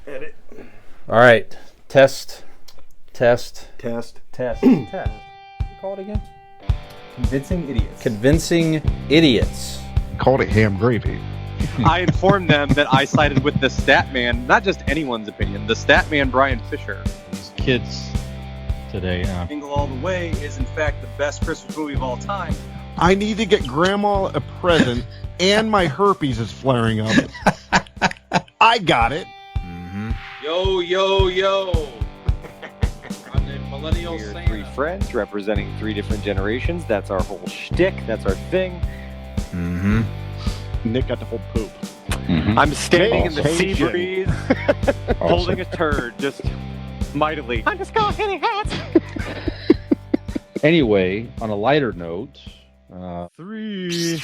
Edit. All right. Test. Test. What call it again? Convincing idiots. Convincing idiots. Called it ham gravy. I informed them that I sided with the stat man, not just anyone's opinion, the stat man Brian Fisher. These kids today. Jingle All the Way is in fact the best Christmas movie of all time. I need to get Grandma a present, and my herpes is flaring up. I got it. Mm-hmm. Yo. I'm the millennial We're Santa. three friends representing three different generations. That's our whole shtick. That's our thing. Mm-hmm. Nick got the whole poop. Mm-hmm. I'm standing in the sea Caucasian. breeze, holding a turd, just mightily. I'm just going hitting hats. Anyway, on a lighter note, Three.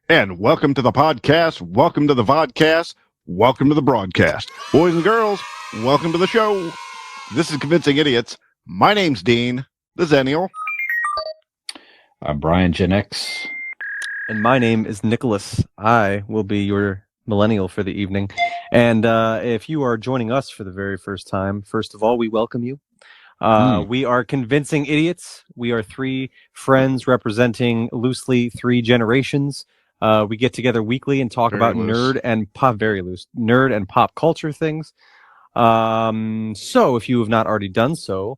And welcome to the podcast. Welcome to the vodcast. Welcome to the broadcast. Boys and girls, welcome to the show. This is Convincing Idiots. My name's Dean, the Zennial. I'm Brian Gen X. And my name is Nicholas. I will be your millennial for the evening. And if you are joining us for the very first time, first of all, we welcome you. We are Convincing Idiots. We are three friends representing loosely three generations. We get together weekly and talk about nerd and pop culture things. So if you have not already done so,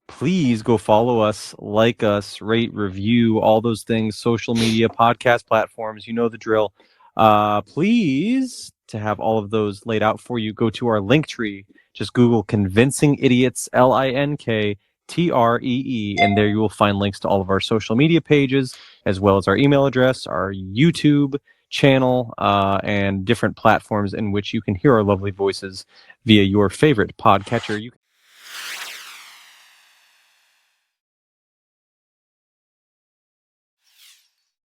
please go follow us, like us, rate, review, all those things, social media, podcast platforms, you know the drill. Please, to have all of those laid out for you, go to our link tree. Just Google Convincing Idiots, LINKTREE, and there you will find links to all of our social media pages, as well as our email address, our YouTube channel, and different platforms in which you can hear our lovely voices via your favorite podcatcher. You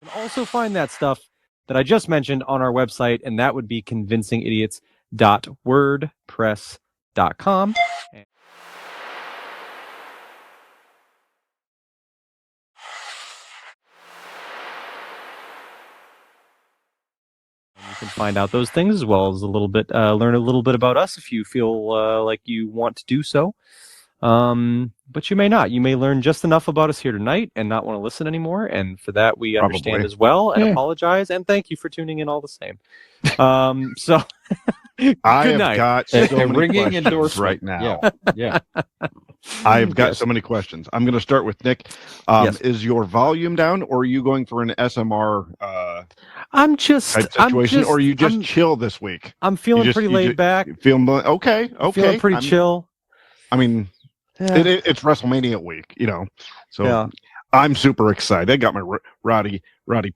can also find that stuff that I just mentioned on our website, and that would be convincingidiots.wordpress.com. You can find out those things as well as a little bit, learn a little bit about us if you feel like you want to do so. But you may not. You may learn just enough about us here tonight and not want to listen anymore. And for that, we understand as well and apologize. And thank you for tuning in all the same. So I good have night. got so many ringing questions endorsement right now. Yeah. I've got so many questions. I'm going to start with Nick. Yes. Is your volume down, or are you going for an SMR I'm just type situation, or are you just chill this week? I'm feeling pretty laid back. Feeling okay. Feeling pretty chill. I mean, Yeah. it's WrestleMania week, So Yeah. I'm super excited. I got my Roddy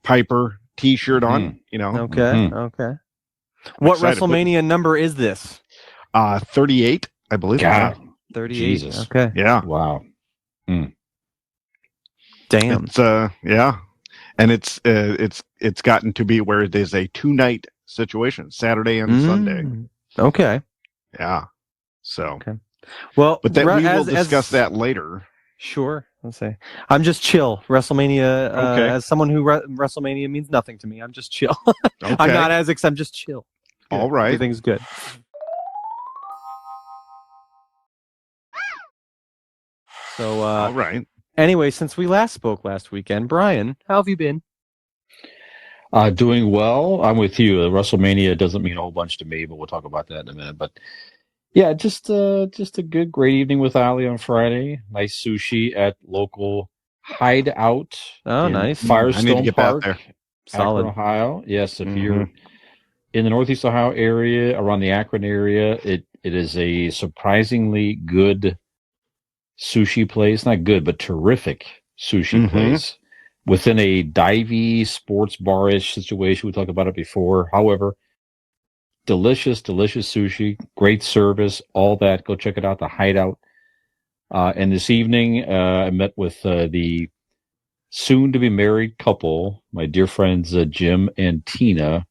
Piper T-shirt on. Okay. What excited. WrestleMania number is this? 38, I believe. God. 38. Jesus. Okay. Yeah. Wow. Damn. It's yeah, and it's gotten to be where it is a 2-night situation, Saturday and Sunday. Okay. Yeah. So. Okay. Well, but then we will discuss that later. Sure. Let's say I'm just chill. WrestleMania. As someone who WrestleMania means nothing to me, I'm just chill. Okay. I'm not as I'm just chill. Good. All right. Everything's good. So. All right. Anyway, since we last spoke last weekend, Brian, how have you been? Doing well. I'm with you. WrestleMania doesn't mean a whole bunch to me, but we'll talk about that in a minute. But yeah, just a great evening with Ali on Friday. Nice sushi at local Hideout. Oh, nice. Firestone I need to get Park, that there. Solid. Akron, Ohio. Yes, if you're in the Northeast Ohio area, around the Akron area, it is a surprisingly good sushi place. Not good, but terrific sushi place. Within a divey sports bar-ish situation. We talked about it before. However, delicious sushi, great service, all that. Go check it out, the Hideout. And this evening, I met with the soon-to-be married couple, my dear friends Jim and Tina.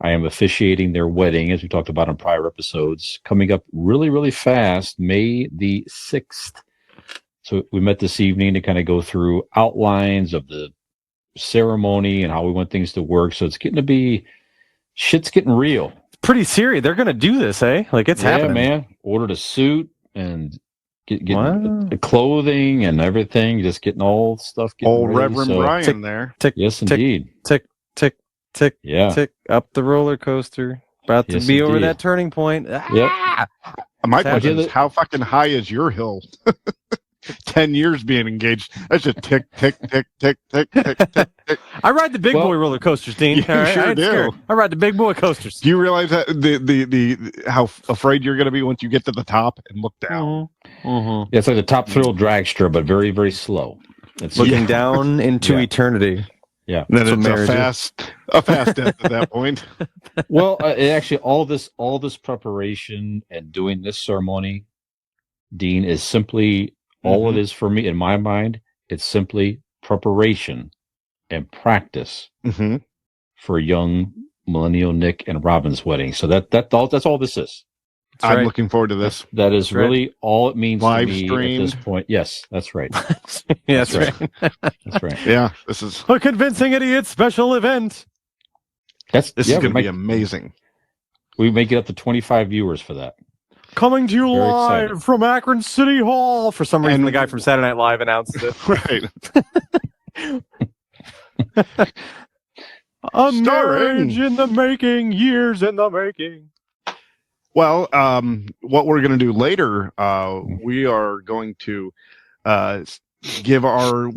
I am officiating their wedding, as we talked about in prior episodes, coming up really, really fast, May the 6th. So we met this evening to kind of go through outlines of the ceremony and how we want things to work. So it's getting to be, shit's getting real. pretty serious. They're gonna do this, eh? Like it's happening. man. Ordered a suit and get Wow. clothing and everything. Just getting all stuff. Getting Old ready. Reverend So, Brian there. Tick, Yes, tick, indeed. tick, tick, tick, Yeah. tick up the roller coaster. About to Yes, be over indeed. that turning point. Ah! My It's question is, happening. how fucking high is your hill? 10 years being engaged. That's just tick, tick, tick, tick, tick, tick, tick, tick. I ride the big Well, boy roller coasters, Dean. You All right? sure I ain't do. scared. I ride the big boy coasters. Do you realize that the how afraid you're going to be once you get to the top and look down? Mhm. Yeah, it's like the Top Thrill dragster, but very, very slow. It's Looking down into Yeah. eternity. Yeah. Then That's what it's marriage a fast death at that point. Well, actually, all this preparation and doing this ceremony, Dean, is simply all it is for me in my mind. It's simply preparation and practice Mm-hmm. for young millennial Nick and Robin's wedding. So that's all this is. That's I'm right. looking forward to this. That is That's right. really all it means Live to me streamed. at this point. Yes, that's right. Yeah, That's that's right. That's right. Yeah, this is A convincing idiot special event. This is going to be amazing. We may get up to 25 viewers for that. Coming to you Very live excited. from Akron City Hall. For some reason, And- the guy from Saturday Night Live announced it. Right. A Starring- marriage in the making, years in the making. Well, what we're going to do later, we are going to give our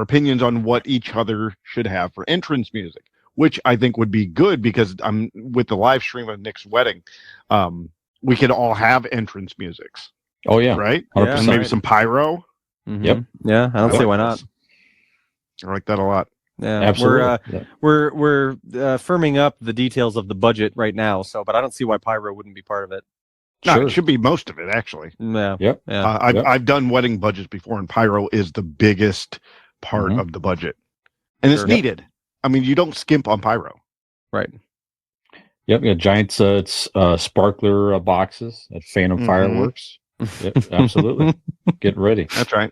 opinions on what each other should have for entrance music, which I think would be good because I'm with the live stream of Nick's wedding. We could all have entrance musics, Oh yeah, right? 100%. And maybe some pyro. Yep. Yeah, I don't see why not. I like that a lot. Yeah, Absolutely. we're firming up the details of the budget right now. So, but I don't see why pyro wouldn't be part of it. No, Sure. it should be most of it actually. Yeah. Yep. Yeah. I've done wedding budgets before, and pyro is the biggest part Mhm. of the budget, and it's Sure. needed. I mean, you don't skimp on pyro. Right. Yep. Yeah. Giants. It's sparkler boxes at Phantom Mhm. Fireworks. Yep. Absolutely. Get ready. That's right.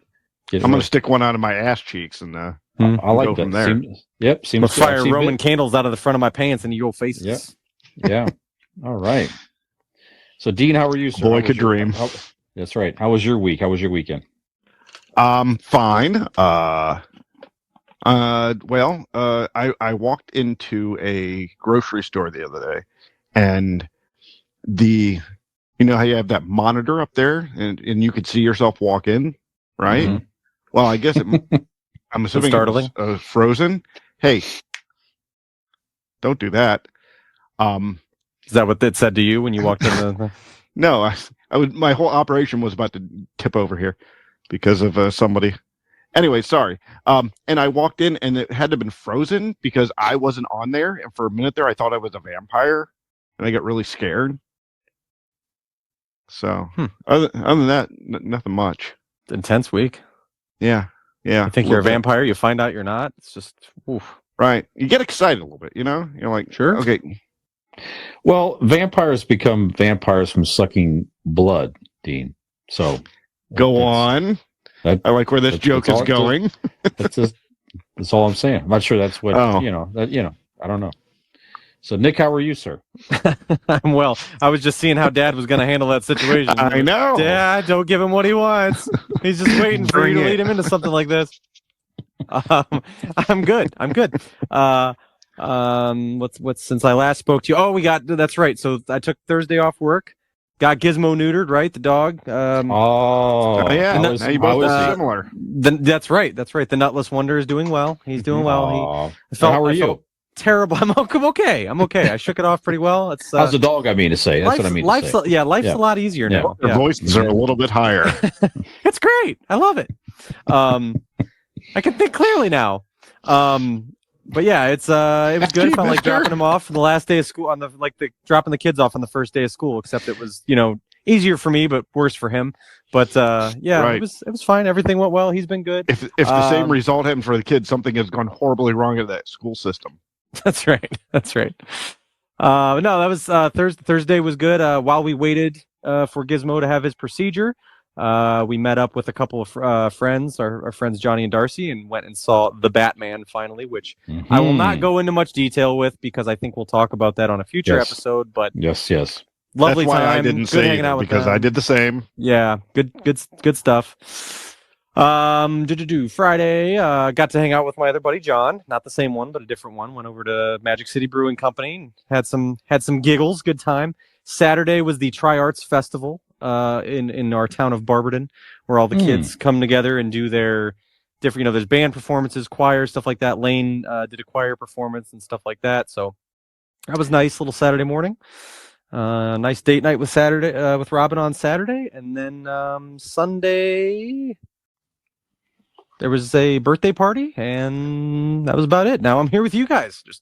Get I'm going ready. to stick one out of my ass cheeks, and I like go that. from there. Seems We'll good. I've fire seen Roman it. candles out of the front of my pants and you go faces. Yep. Yeah. All right. So, Dean, how are you, sir? Boy How was could your- dream. That's right. How was your week? How was your weekend? Fine. I walked into a grocery store the other day, and you know how you have that monitor up there, and you could see yourself walk in, right? Mhm. Well, I guess I'm assuming startling. it was frozen. Hey, don't do that. Is that what it said to you when you walked in the? No, my whole operation was about to tip over here because of somebody. Anyway, sorry. And I walked in and it had to have been frozen because I wasn't on there. And for a minute there, I thought I was a vampire and I got really scared. So other than that, nothing much. Intense week. Yeah. Yeah. You think you're a vampire, you find out you're not. It's just, oof. Right. You get excited a little bit, you know? You're like, Sure. Okay. Well, vampires become vampires from sucking blood, Dean. So Go that's- on. that- I like where this that's- joke that's is all- going. That's all I'm saying. I'm not sure that's what Oh. I don't know. So, Nick, how are you, sir? I'm well. I was just seeing how Dad was going to handle that situation. I know. Dad, don't give him what he wants. He's just waiting for you Bring to it. lead him into something like this. I'm good. What's since I last spoke to you? Oh, that's right. So I took Thursday off work. Got Gizmo neutered, right? The dog. Oh, yeah. how is- Now you how both is are he? similar. That's right. The Nutless Wonder is doing well. He's doing well. Aw. I felt- how are I you? felt terrible. I'm okay. I shook it off pretty well. It's How's the dog? I mean to say. That's what I mean to life's say. life's Yeah. a lot easier Yeah. now. Their Yeah. voices are a little bit higher. It's great. I love it. I can think clearly now. But yeah, it was good. It felt like dropping them off on the last day of school dropping the kids off on the first day of school, except it was, easier for me, but worse for him. But Right. it was fine. Everything went well. He's been good. If the same result happened for the kids, something has gone horribly wrong in that school system. That's right. No, that was Thursday was good. While we waited for Gizmo to have his procedure, We met up with a couple of friends, our friends Johnny and Darcy, and went and saw The Batman finally, which I will not go into much detail with because I think we'll talk about that on a future Yes. episode. But Yes. lovely That's why time. I didn't Good say hanging either, out with because them. I did the same. Yeah, good stuff. Friday, got to hang out with my other buddy John, not the same one, but a different one. Went over to Magic City Brewing Company, had some giggles, good time. Saturday was the Tri-Arts Festival in our town of Barberton, where all the kids come together and do their different, there's band performances, choir, stuff like that. Lane did a choir performance and stuff like that. So that was nice little Saturday morning. Nice date night with Robin on Saturday, and then Sunday there was a birthday party, and that was about it. Now I'm here with you guys. Just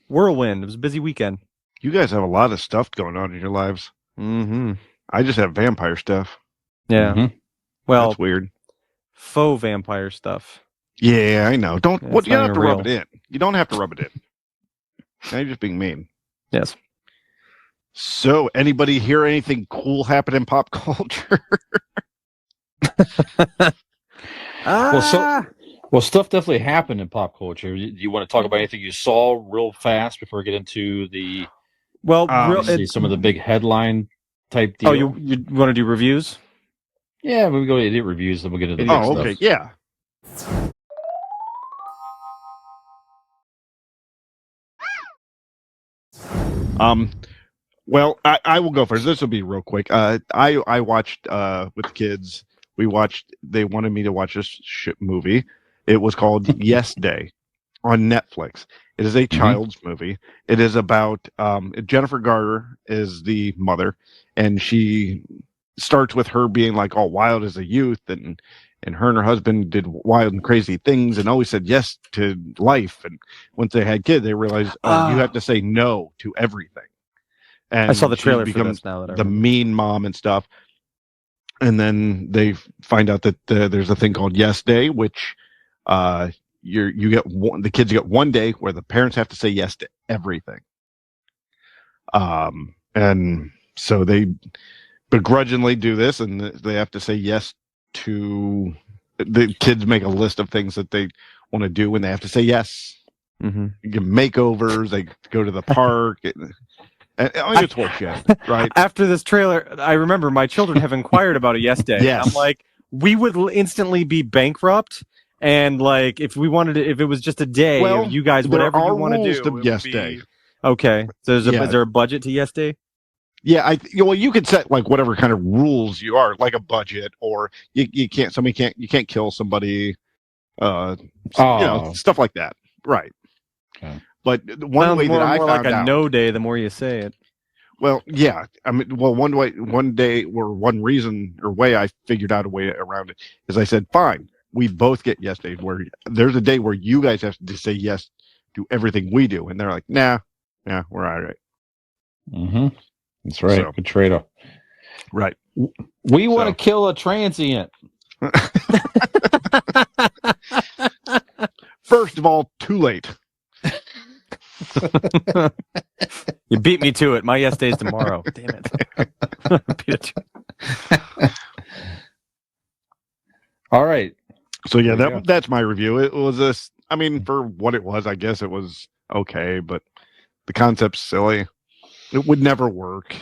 whirlwind. It was a busy weekend. You guys have a lot of stuff going on in your lives. Mm-hmm. I just have vampire stuff. Yeah. Mhm. Well, That's weird. faux vampire stuff. Yeah, I know. Don't. Yeah, What? it's You don't not have to even rub real. it in. You don't have to rub it in. Now you're just being mean. Yes. So, anybody hear anything cool happen in pop culture? Well, stuff definitely happened in pop culture. Do you want to talk about anything you saw real fast before we get into the some of the big headline type deal? Oh, you want to do reviews? Yeah, we go to idiot reviews, then we'll get into the big Oh, stuff. okay. Yeah. Well, I will go first. This will be real quick. I watched with the kids. They wanted me to watch this movie. It was called Yes Day on Netflix. It is a child's movie. It is about Jennifer Garner is the mother, and she starts with her being like all wild as a youth, and her and her husband did wild and crazy things and always said yes to life. And once they had kids, they realized, you have to say no to everything. And I saw the she trailer for becomes this now that I the remember. mean mom and stuff. And then they find out that there's a thing called Yes Day, which the kids get one day where the parents have to say yes to everything. And so they begrudgingly do this, and they have to say yes to the kids. Make a list of things that they want to do, and they have to say yes. Mm-hmm. Give makeovers. They go to the park. It's horseshit, right? After this trailer, I remember my children have inquired about a Yes Day. Yes. I'm like, we would instantly be bankrupt. And like, if it was just a day, Well, you guys, there whatever you are want to rules do, to it would Yes be- Day. Okay, so is Yeah. there a budget to Yes Day? Yeah, well, you could set like whatever kind of rules you are, like a budget, or you can't kill somebody, stuff like that, right? Okay. But one Sounds way more that I like found a out, no day the more you say it. well, yeah, I mean, well, one reason or way I figured out a way around it is I said, fine, we both get yes days where there's a day where you guys have to say yes to everything we do, and they're like, nah, we're all right. Mm-hmm. That's right. So- Good trade-off. Right. We want to kill a transient. First of all, too late. You beat me to it. My Yes Day's tomorrow. Damn it. Beat it to- All right. So yeah, There you go. that's my review. It was this. I mean, for what it was, I guess it was okay, but the concept's silly. It would never work.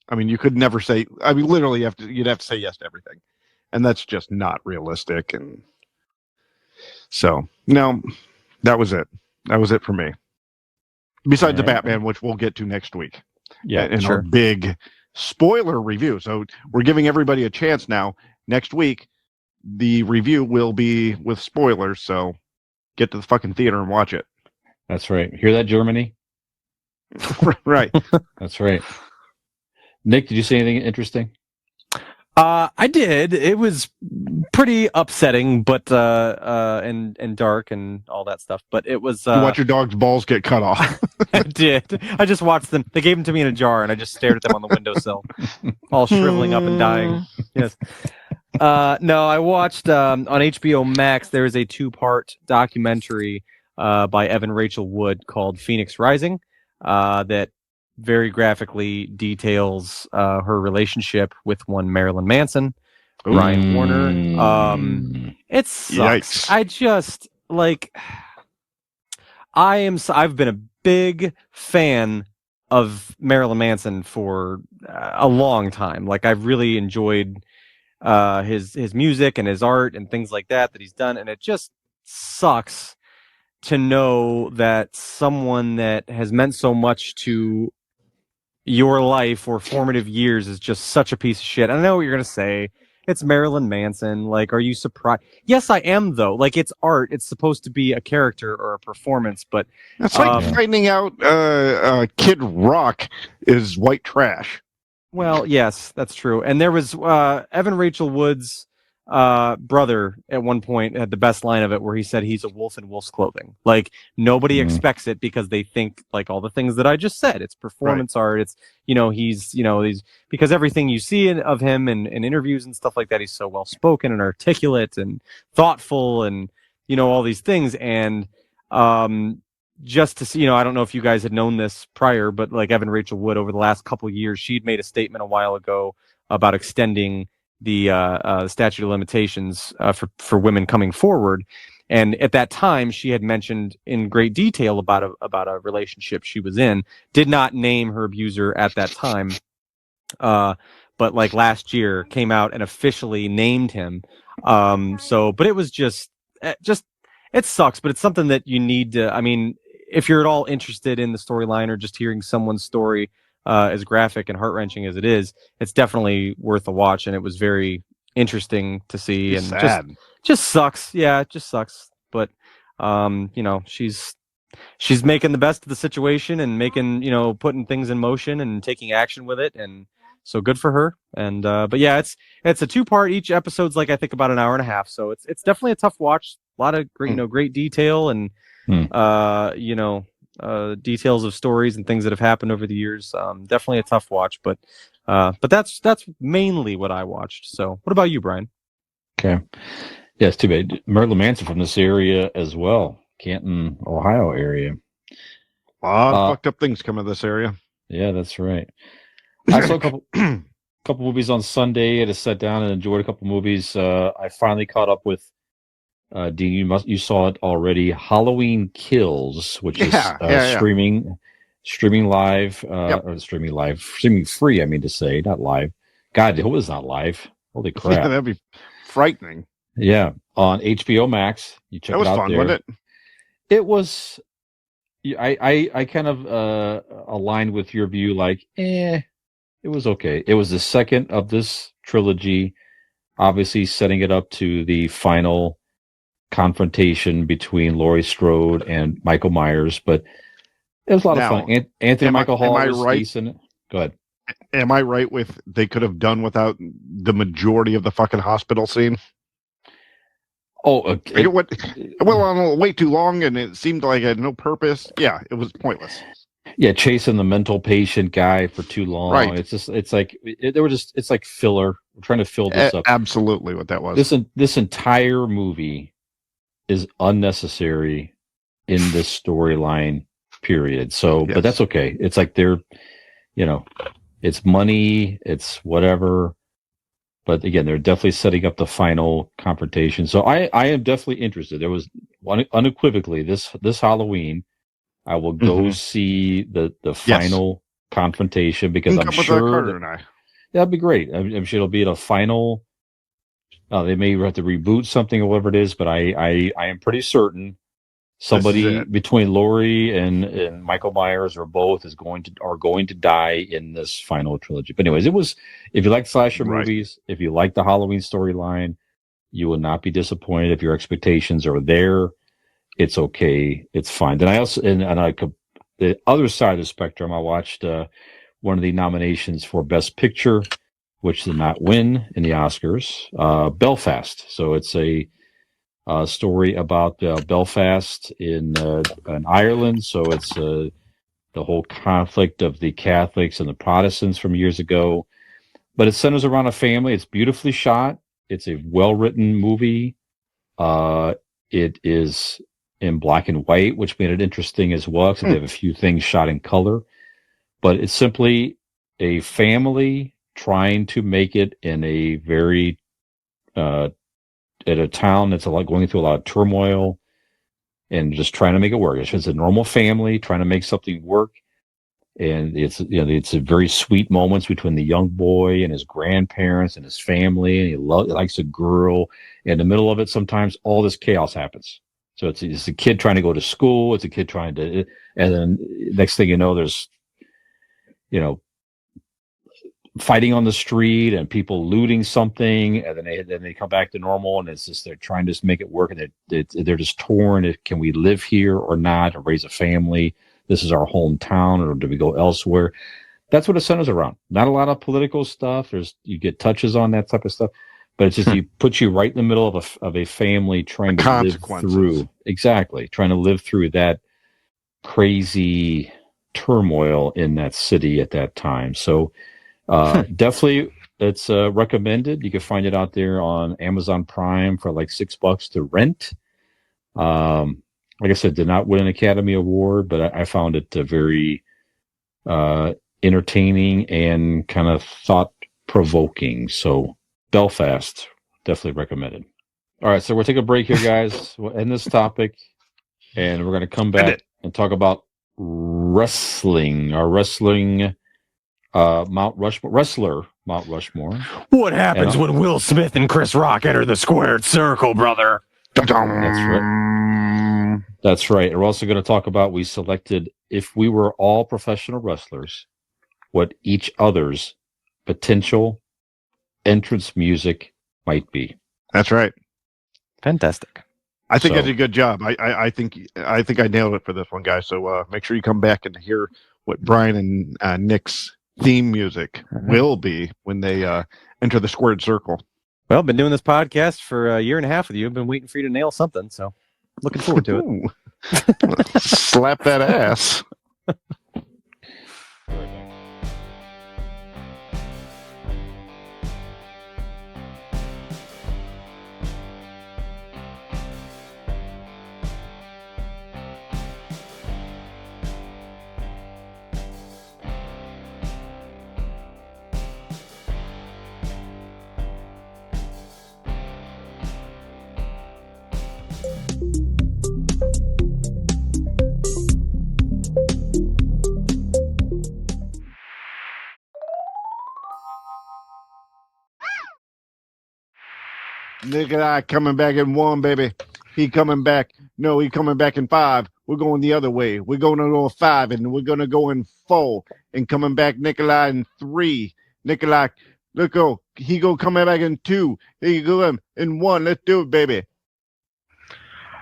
I mean, you could never say. I mean, literally, you'd have to say yes to everything, and that's just not realistic. And so, no, that was it. That was it for me. Besides the All right. Batman, which we'll get to next week, Yeah. in sure. our big spoiler review. So we're giving everybody a chance now. Next week, the review will be with spoilers. So get to the fucking theater and watch it. That's right. Hear that, Germany? Right. That's right. Nick, did you say anything interesting? I did. It was pretty upsetting, but and dark and all that stuff. But it was. You watch your dog's balls get cut off. I did. I just watched them. They gave them to me in a jar, and I just stared at them on the windowsill, all shriveling up and dying. Yes. No, I watched on HBO Max. There is a 2-part documentary by Evan Rachel Wood called Phoenix Rising that very graphically details her relationship with one Marilyn Manson. Brian Warner. Mm. It sucks. Yikes. I just like. I've been a big fan of Marilyn Manson for a long time. Like I've really enjoyed his music and his art and things like that he's done, and it just sucks to know that someone that has meant so much to your life or formative years is just such a piece of shit. I know what you're gonna say. It's Marilyn Manson. Like, are you surprised? Yes, I am, though. Like, it's art. It's supposed to be a character or a performance, but It's like finding out Kid Rock is white trash. well, yes, that's true. And there was Evan Rachel Wood's brother at one point had the best line of it where he said he's a wolf in wolf's clothing. Like nobody expects it because they think like all the things that I just said. It's performance art. It's he's because everything you see of him in interviews and stuff like that, he's so well spoken and articulate and thoughtful and all these things. And just to see, I don't know if you guys had known this prior, but like Evan Rachel Wood over the last couple of years, she'd made a statement a while ago about extending the statute of limitations for women coming forward. And at that time, she had mentioned in great detail about a relationship she was in. Did not name her abuser at that time, but like last year came out and officially named him. But it was just it sucks, but it's something that you need to. I mean, if you're at all interested in the storyline or just hearing someone's story as graphic and heart-wrenching as it is, it's definitely worth a watch, and it was very interesting to see. It's and sad. just sucks. Yeah, it just sucks. But she's making the best of the situation and making putting things in motion and taking action with it, and so good for her. And but yeah, it's a 2-part. Each episode's like I think about an hour and a half, so it's definitely a tough watch. A lot of great detail and details of stories and things that have happened over the years. Definitely a tough watch, but that's mainly what I watched. So what about you, Brian? Okay. Yeah, it's too bad. Marilyn Manson from this area as well. Canton, Ohio area. A lot of fucked up things come in this area. Yeah, that's right. I saw a couple movies on Sunday. I just sat down and enjoyed a couple movies. I finally caught up with Dean, you saw it already. Halloween Kills, which is streaming live, or streaming free. I mean to say, not live. God, it was not live. Holy crap! Yeah, that'd be frightening. Yeah, on HBO Max. You check it out. That was fun, wasn't it? It was. I kind of aligned with your view. Like, it was okay. It was the second of this trilogy, obviously setting it up to the final confrontation between Laurie Strode and Michael Myers, but it was a lot of fun. Anthony Michael Hall was decent. Go ahead. Am I right with they could have done without the majority of the fucking hospital scene? Oh, it went on way too long, and it seemed like it had no purpose. Yeah, it was pointless. Yeah, chasing the mental patient guy for too long. Right. It's like filler. We're trying to fill this up. Absolutely, what that was. This entire movie is unnecessary in this storyline period. So, yes. But that's okay. It's like they're, it's money, it's whatever. But again, they're definitely setting up the final confrontation. So I am definitely interested. There was unequivocally this Halloween, I will go see the final confrontation because I'm sure that'd be great. I'm sure it'll be a final. They may have to reboot something or whatever it is, but I am pretty certain somebody between Laurie and Michael Myers or both are going to die in this final trilogy. But anyways, if you like slasher movies, if you like the Halloween storyline, you will not be disappointed. If your expectations are there, it's okay. It's fine. Then the other side of the spectrum, I watched one of the nominations for Best Picture, which did not win in the Oscars, Belfast. So it's a story about Belfast in Ireland. So it's the whole conflict of the Catholics and the Protestants from years ago. But it centers around a family. It's beautifully shot. It's a well-written movie. It is in black and white, which made it interesting as well, because they have a few things shot in color. But it's simply a family trying to make it in a very at a town that's going through a lot of turmoil and just trying to make it work. It's a normal family trying to make something work. And it's a very sweet moments between the young boy and his grandparents and his family, and he likes a girl. In the middle of it, sometimes all this chaos happens. So it's a kid trying to go to school. It's a kid trying to, and then next thing you know, there's, fighting on the street and people looting something, and then they come back to normal, and it's just they're trying to just make it work, and they're just torn. Can we live here or not, or raise a family? This is our hometown, or do we go elsewhere? That's what it centers around. Not a lot of political stuff. You get touches on that type of stuff, but it's just you put you right in the middle of a family trying to live through trying to live through that crazy turmoil in that city at that time. So definitely, it's recommended. You can find it out there on Amazon Prime for like $6 to rent. Like I said, did not win an Academy Award, but I found it very entertaining and kind of thought-provoking. So, Belfast, definitely recommended. All right, so we'll take a break here, guys. We'll end this topic, and we're going to come back and talk about wrestling. Our wrestling Mount Rushmore. What happens when Will Smith and Chris Rock enter the squared circle, brother? That's right. That's right. We're also going to talk about, we selected, if we were all professional wrestlers, what each other's potential entrance music might be. That's right. Fantastic. I think I did a good job. I think I nailed it for this one, guys. So make sure you come back and hear what Brian and Nick's theme music will be when they enter the squared circle. Well, I've been doing this podcast for a year and a half with you. I've been waiting for you to nail something, so looking forward to it. Slap that ass. Nick and I coming back in 1, baby. He coming back. No, he coming back in 5. We're going the other way. We're going to go 5, and we're going to go in 4. And coming back, Nikolai in 3. Nikolai, look, go. He go coming back in 2. Here you go in 1. Let's do it, baby.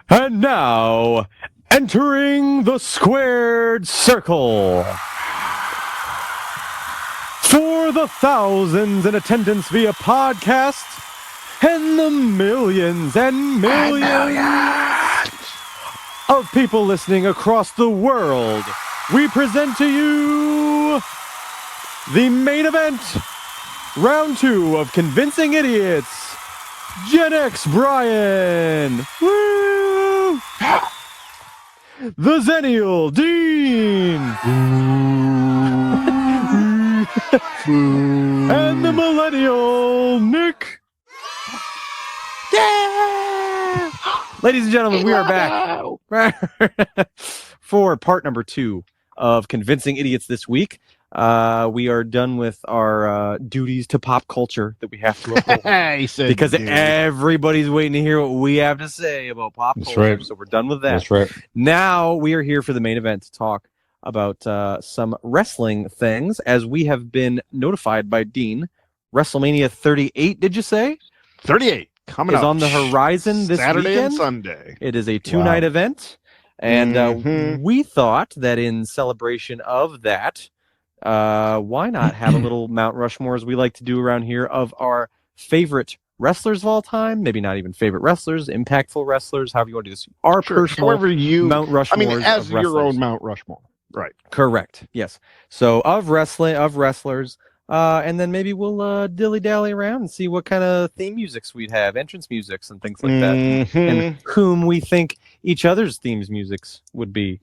And now, entering the squared circle. For the thousands in attendance via podcast, and the millions and millions of people listening across the world, we present to you the main event, round 2 of Convincing Idiots. Gen X Brian, woo! The Zennial Dean, and the Millennial Nick. Yeah! Ladies and gentlemen, we are back for part number 2 of Convincing Idiots this week. We are done with our duties to pop culture that we have to uphold. He said, because dude. Everybody's waiting to hear what we have to say about pop culture. Right. So we're done with that. That's right. Now we are here for the main event to talk about some wrestling things, as we have been notified by Dean. WrestleMania 38, did you say? 38 coming is up on the horizon this Saturday weekend. and Sunday. It is a 2-night event, and we thought that in celebration of that, why not have a little Mount Rushmore, as we like to do around here, of our favorite wrestlers of all time? Maybe not even favorite wrestlers, impactful wrestlers, however you want to do this. Our personal Mount Rushmore. I mean, as your own Mount Rushmore. Right. Correct. Yes. So of wrestlers, and then maybe we'll dilly-dally around and see what kind of theme musics we'd have, entrance musics and things like that, and whom we think each other's themes musics would be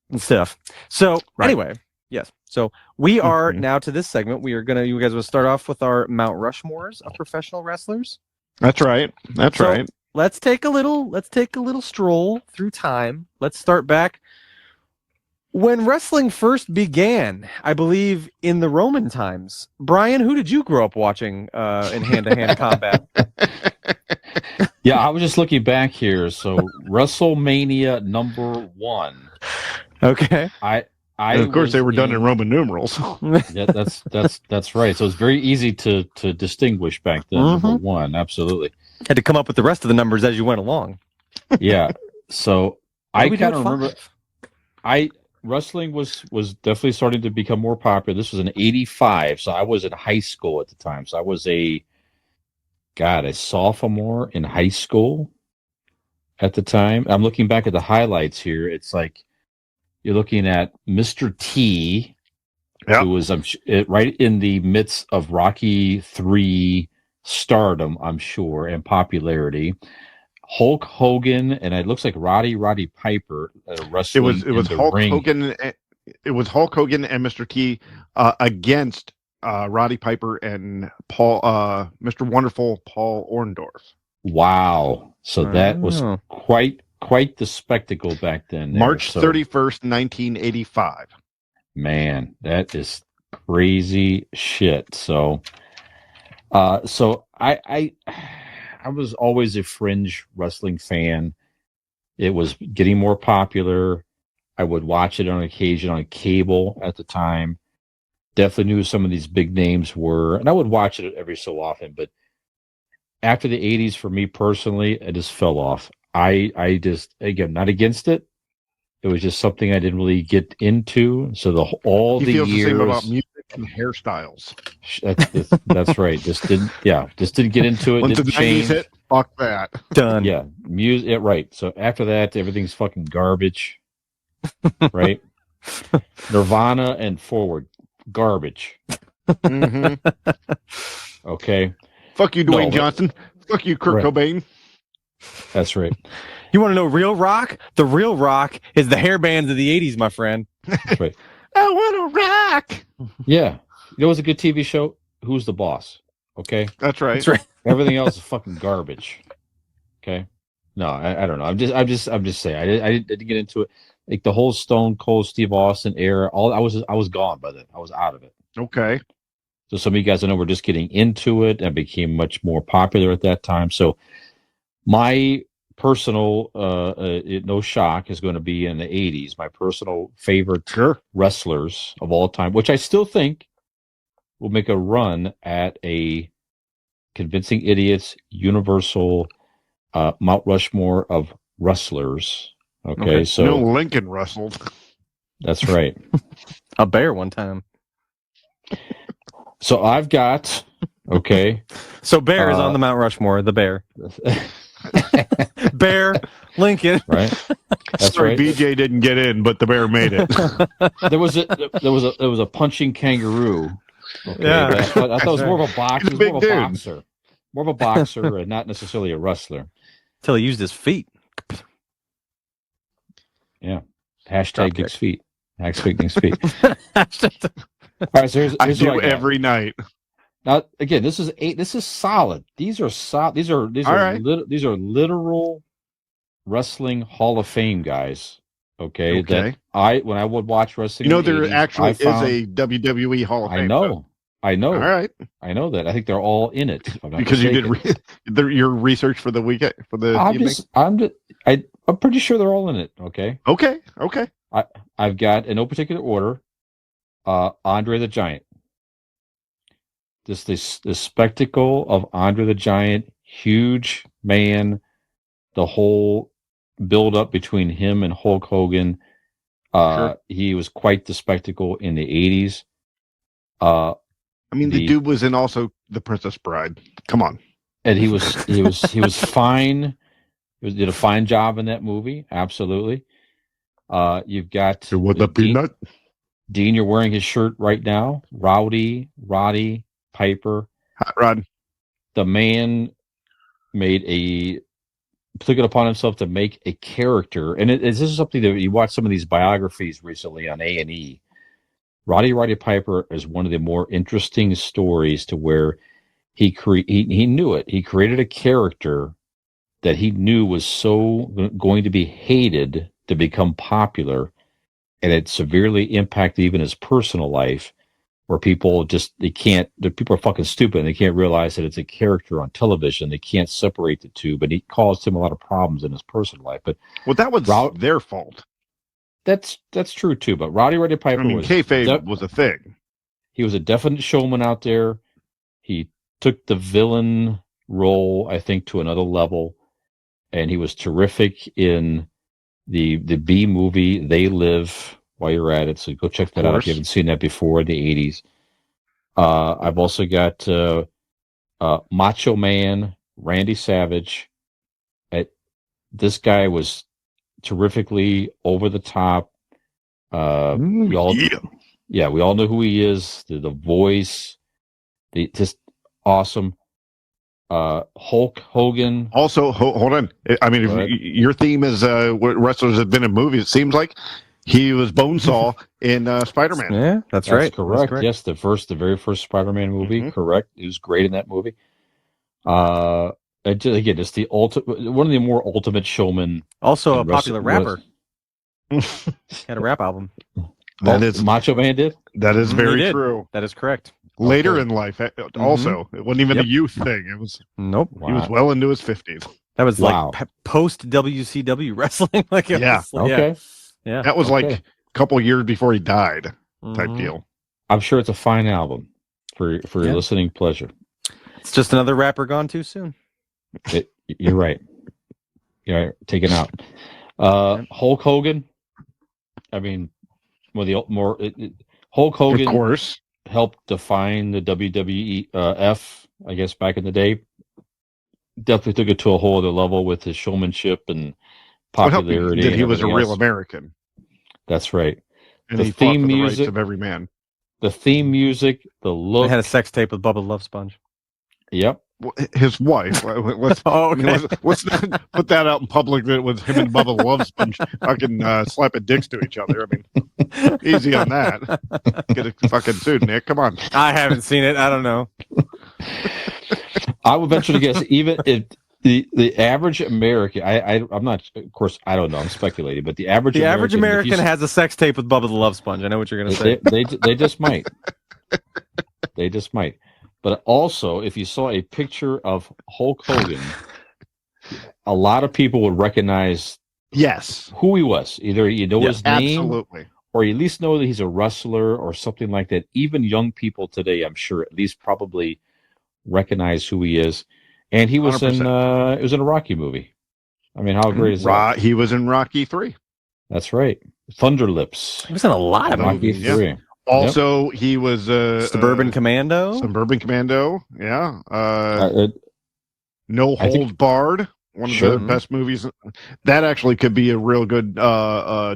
and stuff. So anyway, yes. So we are now to this segment. We are you guys will start off with our Mount Rushmores of professional wrestlers. That's right. That's So, right. Let's take a little stroll through time. Let's start back when wrestling first began, I believe in the Roman times. Brian, who did you grow up watching in hand-to-hand combat? Yeah, I was just looking back here. So WrestleMania #1. Okay. I And of course, was they were done in Roman numerals. Yeah, that's right. So it's very easy to distinguish back then. #1, absolutely. Had to come up with the rest of the numbers as you went along. Yeah. So What I do we do kind at of remember. Wrestling was definitely starting to become more popular. This was in '85, so I was in high school at the time. So I was a sophomore in high school at the time. I'm looking back at the highlights here. It's like you're looking at Mr. T, Yep. who was right in the midst of Rocky III stardom, I'm sure, and popularity. Hulk Hogan, and it looks like Roddy Piper wrestling It was in the Hulk ring. Hogan. It was Hulk Hogan and Mr. T against Roddy Piper and Mr. Wonderful Paul Orndorff. Wow! So that was Oh. quite the spectacle back then. March So, 31st, 1985. man, that is crazy shit. So, I was always a fringe wrestling fan. It was getting more popular. I would watch it on occasion on cable at the time. Definitely knew who some of these big names were, and I would watch it every so often. But after the '80s, for me personally, it just fell off. I just, again, not against it. It was just something I didn't really get into. So He the feels years, the same about music and hairstyles. that's right. Just didn't get into it. Once the Didn't 90s change. hit, fuck that. Done. Yeah, music. Yeah, right. So after that, everything's fucking garbage. Right? Nirvana and forward, garbage. Mhm. Okay, Fuck you, No, Dwayne but- Johnson. Fuck you, Kurt Right. Cobain. that's right. You want to know real rock? The real rock is the hair bands of the 80s, my friend. That's right. I want to rock. Yeah, you know what's a good TV show? Who's the Boss? Okay, That's right. That's right. everything else is fucking garbage. Okay, no, I don't know. I'm just saying. I didn't get into it. Like the whole Stone Cold Steve Austin era. I was gone by then. I was out of it. Okay. So some of you guys I know were just getting into it and became much more popular at that time. So my personal, no shock, is going to be in the '80s. My personal favorite Sure. wrestlers of all time, which I still think will make a run at a Convincing Idiots Universal Mount Rushmore of wrestlers. Okay, so no Lincoln wrestled. that's right. A bear one time. So I've got So bear is on the Mount Rushmore. The bear. Bear, Lincoln. right. That's Sorry, right. BJ didn't get in, but the bear made it. There was a punching kangaroo. Okay, Yeah. I thought it was more of a boxer. He's a He was more big of a dude. boxer. More of a boxer and not necessarily a wrestler. Till he used his feet. Hashtag Dropkick. Nick's feet. Hashtag Nick's feet. All right, so here's I what do I got. every night. Now again, this is solid. These are solid. These are All right. these are literal wrestling Hall of Fame guys. Okay, Okay. that when I would watch wrestling. You know, in the there 80s, actually I found- is a WWE Hall of Fame. I know. All right. I know that. I think they're all in it. if I'm not Because you mistaken. did your research for the weekend, for the evening. I'm pretty sure they're all in it. Okay. Okay. I've got in no particular order. Andre the Giant. Just this spectacle of Andre the Giant, huge man. The whole build up between him and Hulk Hogan. Sure. He was quite the spectacle in the '80s. I mean, the dude was in also The Princess Bride. Come on. And he was fine. Did a fine job in that movie. Absolutely. You've got Dean, you're wearing his shirt right now. Roddy Piper. Hot Rod. The man took it upon himself to make a character. And this is something that you watch some of these biographies recently on A&E. Roddy Piper is one of the more interesting stories to where he knew it. He created a character that he knew was so going to be hated to become popular, and it severely impacted even his personal life, where people people are fucking stupid and they can't realize that it's a character on television. They can't separate the two, but it caused him a lot of problems in his personal life. But Well, that was their fault. That's true too. But Roddy Piper kayfabe was a thing. He was a definite showman out there. He took the villain role, I think, to another level, and he was terrific in the B movie They Live. While you're at it, so go check that out if you haven't seen that before in the 80s. I've also got Macho Man, Randy Savage. This guy was terrifically over the top. We all know who he is. The voice, just awesome. Hulk Hogan. Also, hold on. I mean, if your theme is what wrestlers have been in movies, it seems like he was Bonesaw in Spider-Man. Yeah, that's right. Correct. That's correct. Yes, the very first Spider-Man movie. Correct. He was great in that movie. Again, it's the one of the more ultimate showmen. Also a popular rapper. Had a rap album. That is Macho Man did. That is very true. That is correct. Later in life, also, it wasn't even a youth thing. It was nope. He was well into his 50s. That was like post WCW wrestling. Yeah, that was like a couple years before he died, type deal. I'm sure it's a fine album for your listening pleasure. It's just another rapper gone too soon. You're right. You're taken out. Hulk Hogan. I mean, Hulk Hogan, of course, helped define the WWF. I guess back in the day, definitely took it to a whole other level with his showmanship and popularity. That he was a real American. That's right. And the theme music the rights of every man. The theme music, the look. He had a sex tape with Bubba Love Sponge. Yep. His wife. Let's not put that out in public. That with him and Bubba Love Sponge fucking slapping dicks to each other. I mean, easy on that. Get a fucking suit, Nick. Come on. I haven't seen it. I don't know. I would venture to guess, even if the average American, I'm not. Of course, I don't know. I'm speculating, but the average American has a sex tape with Bubba the Love Sponge. I know what you're going to say. They just might. They just might. But also, if you saw a picture of Hulk Hogan, a lot of people would recognize who he was. Either you know his name, or you at least know that he's a wrestler or something like that. Even young people today, I'm sure, at least probably recognize who he is. And he was 100%. It was in a Rocky movie. I mean, how great is that? He was in Rocky 3. That's right. Thunder Lips. He was in a lot of Rocky movies. 3. Also, he was Suburban Commando. Suburban Commando, yeah. No Holds Barred, one of the best movies. That actually could be a real good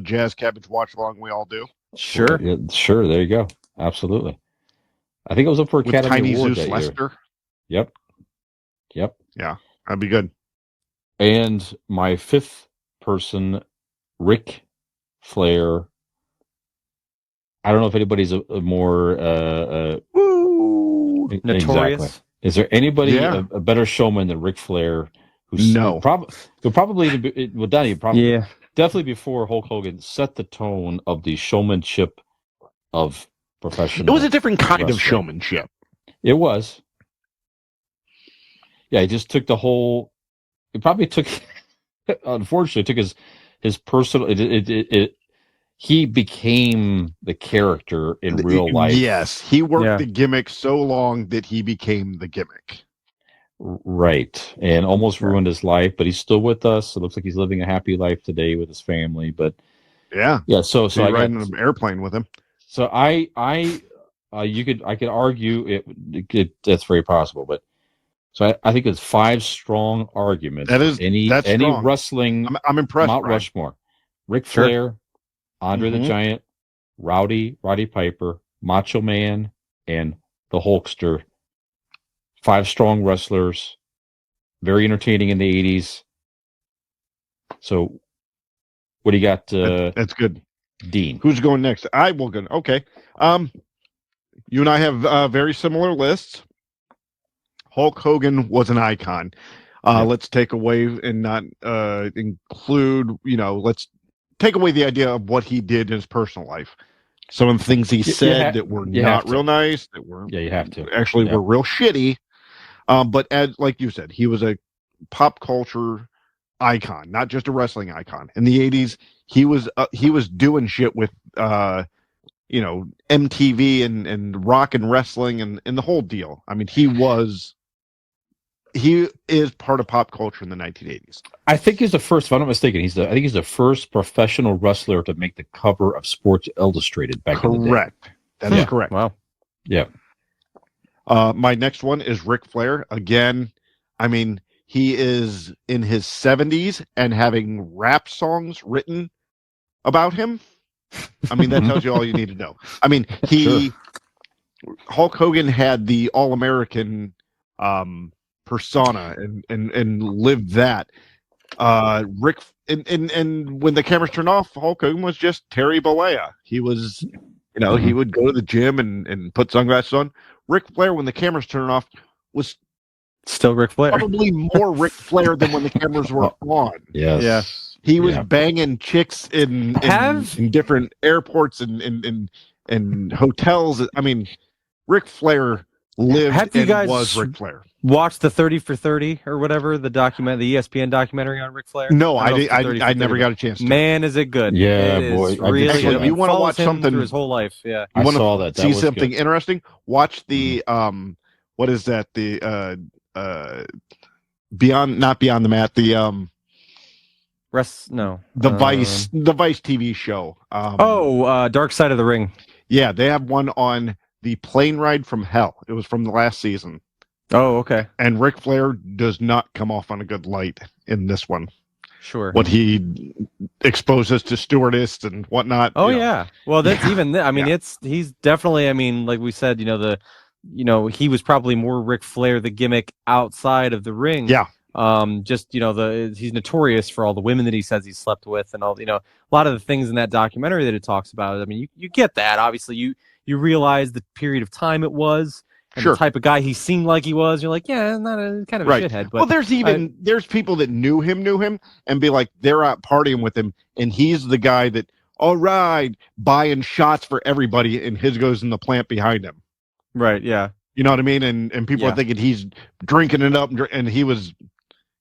Jazz Cabbage watch along. We all do. Sure, sure. There you go. Absolutely. I think it was up for Academy Tiny Award Zeus that Lester. Year. Yep. Yeah, that'd be good. And my fifth person, Ric Flair. I don't know if anybody's a more notorious. Exactly. Is there anybody a better showman than Ric Flair? Definitely before Hulk Hogan set the tone of the showmanship of professional. It was a different kind of showmanship. It was. Yeah, he just took the whole. It probably took. Unfortunately, it took his personal. He became the character in real life. Yes, he worked the gimmick so long that he became the gimmick. Right, and almost ruined his life, but he's still with us. It looks like he's living a happy life today with his family. But yeah. So I riding an airplane with him. So I could argue that's very possible, but so I think it's 5 strong arguments. That's any strong. wrestling. I'm impressed. Mount Rushmore, Ric Flair. Andre the Giant, Roddy Piper, Macho Man, and the Hulkster. 5 strong wrestlers, very entertaining in the 80s. So, what do you got? That's good. Dean. Who's going next? I will go. Okay. You and I have very similar lists. Hulk Hogan was an icon. Let's take away and not include, let's take away the idea of what he did in his personal life. Some of the things he said that were not real nice, that were you have to actually were real shitty. But as like you said, he was a pop culture icon, not just a wrestling icon. In the 80s, he was doing shit with MTV and rock and wrestling and the whole deal. I mean, he is part of pop culture in the 1980s. I think he's the first, if I'm not mistaken, I think he's the first professional wrestler to make the cover of Sports Illustrated back in the day. Correct. That is correct. Wow. Yeah. My next one is Ric Flair. Again, I mean, he is in his 70s and having rap songs written about him. I mean, that tells you all you need to know. I mean, Hulk Hogan had the All-American persona and lived that. And when the cameras turned off, Hulk Hogan was just Terry Bollea. He was, he would go to the gym and put sunglasses on. Ric Flair, when the cameras turned off, was still Ric Flair. Probably more Ric Flair than when the cameras were on. Yes. Yeah. He was banging chicks in different airports and hotels. I mean, Ric Flair lived and was Ric Flair. Watched the 30 for 30 or whatever, the ESPN documentary on Ric Flair? No, I never got a chance to. Man, is it good. Yeah, it boy. Really Actually, you want to watch something through his whole life. Yeah. You want saw that. See something interesting? Watch the what is that? The not Beyond the Mat, the Vice TV show. Dark Side of the Ring. Yeah, they have one on the plane ride from hell. It was from the last season. Oh, okay. And Ric Flair does not come off on a good light in this one. Sure. What he exposes to stewardess and whatnot. Oh yeah. Well, that's even. I mean, he's definitely. I mean, like we said, he was probably more Ric Flair, the gimmick outside of the ring. Yeah. He's notorious for all the women that he says he slept with and all. A lot of the things in that documentary that it talks about. I mean, you get that. Obviously, you realize the period of time it was. And the type of guy he seemed like he was, you're like, yeah, not a kind of a shithead. But there's people that knew him and be like, they're out partying with him, and he's the guy that, all right, buying shots for everybody, and his goes in the plant behind him. Right, yeah. You know what I mean? And people are thinking he's drinking it up, and he was,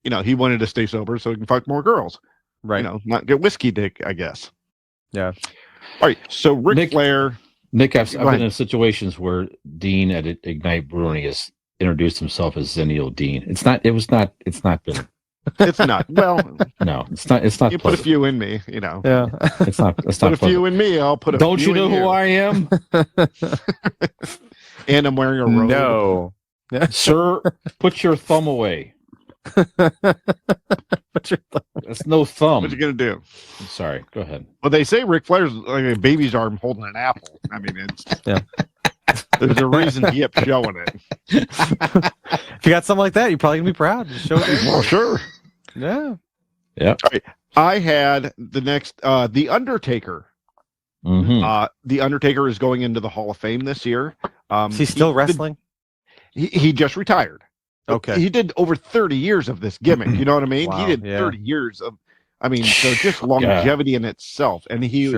he wanted to stay sober so he can fuck more girls. Right. Not get whiskey dick, I guess. Yeah. All right, so Ric Flair... Nick, I've been in situations where Dean at Ignite Brewing has introduced himself as Zennial Dean. It's not been. It's not. Well, no, it's not. It's not. You put a few in me, Yeah, it's not. It's not. Put a few in me. I'll put a. Don't few you know in who I am? And I'm wearing a robe. No, sir, put your thumb away. That's no thumb. What you gonna do? I'm sorry. Go ahead. Well, they say Ric Flair's like a baby's arm holding an apple. I mean, it's there's a reason he kept showing it. If you got something like that, you're probably gonna be proud. Just show it. Well, sure. Yeah. Yeah. All right. I had the next, the Undertaker. Mm-hmm. The Undertaker is going into the Hall of Fame this year. Is he still wrestling? He just retired. Okay. He did over 30 years of this gimmick. You know what I mean? Wow, he did 30 years of, so just longevity in itself. And he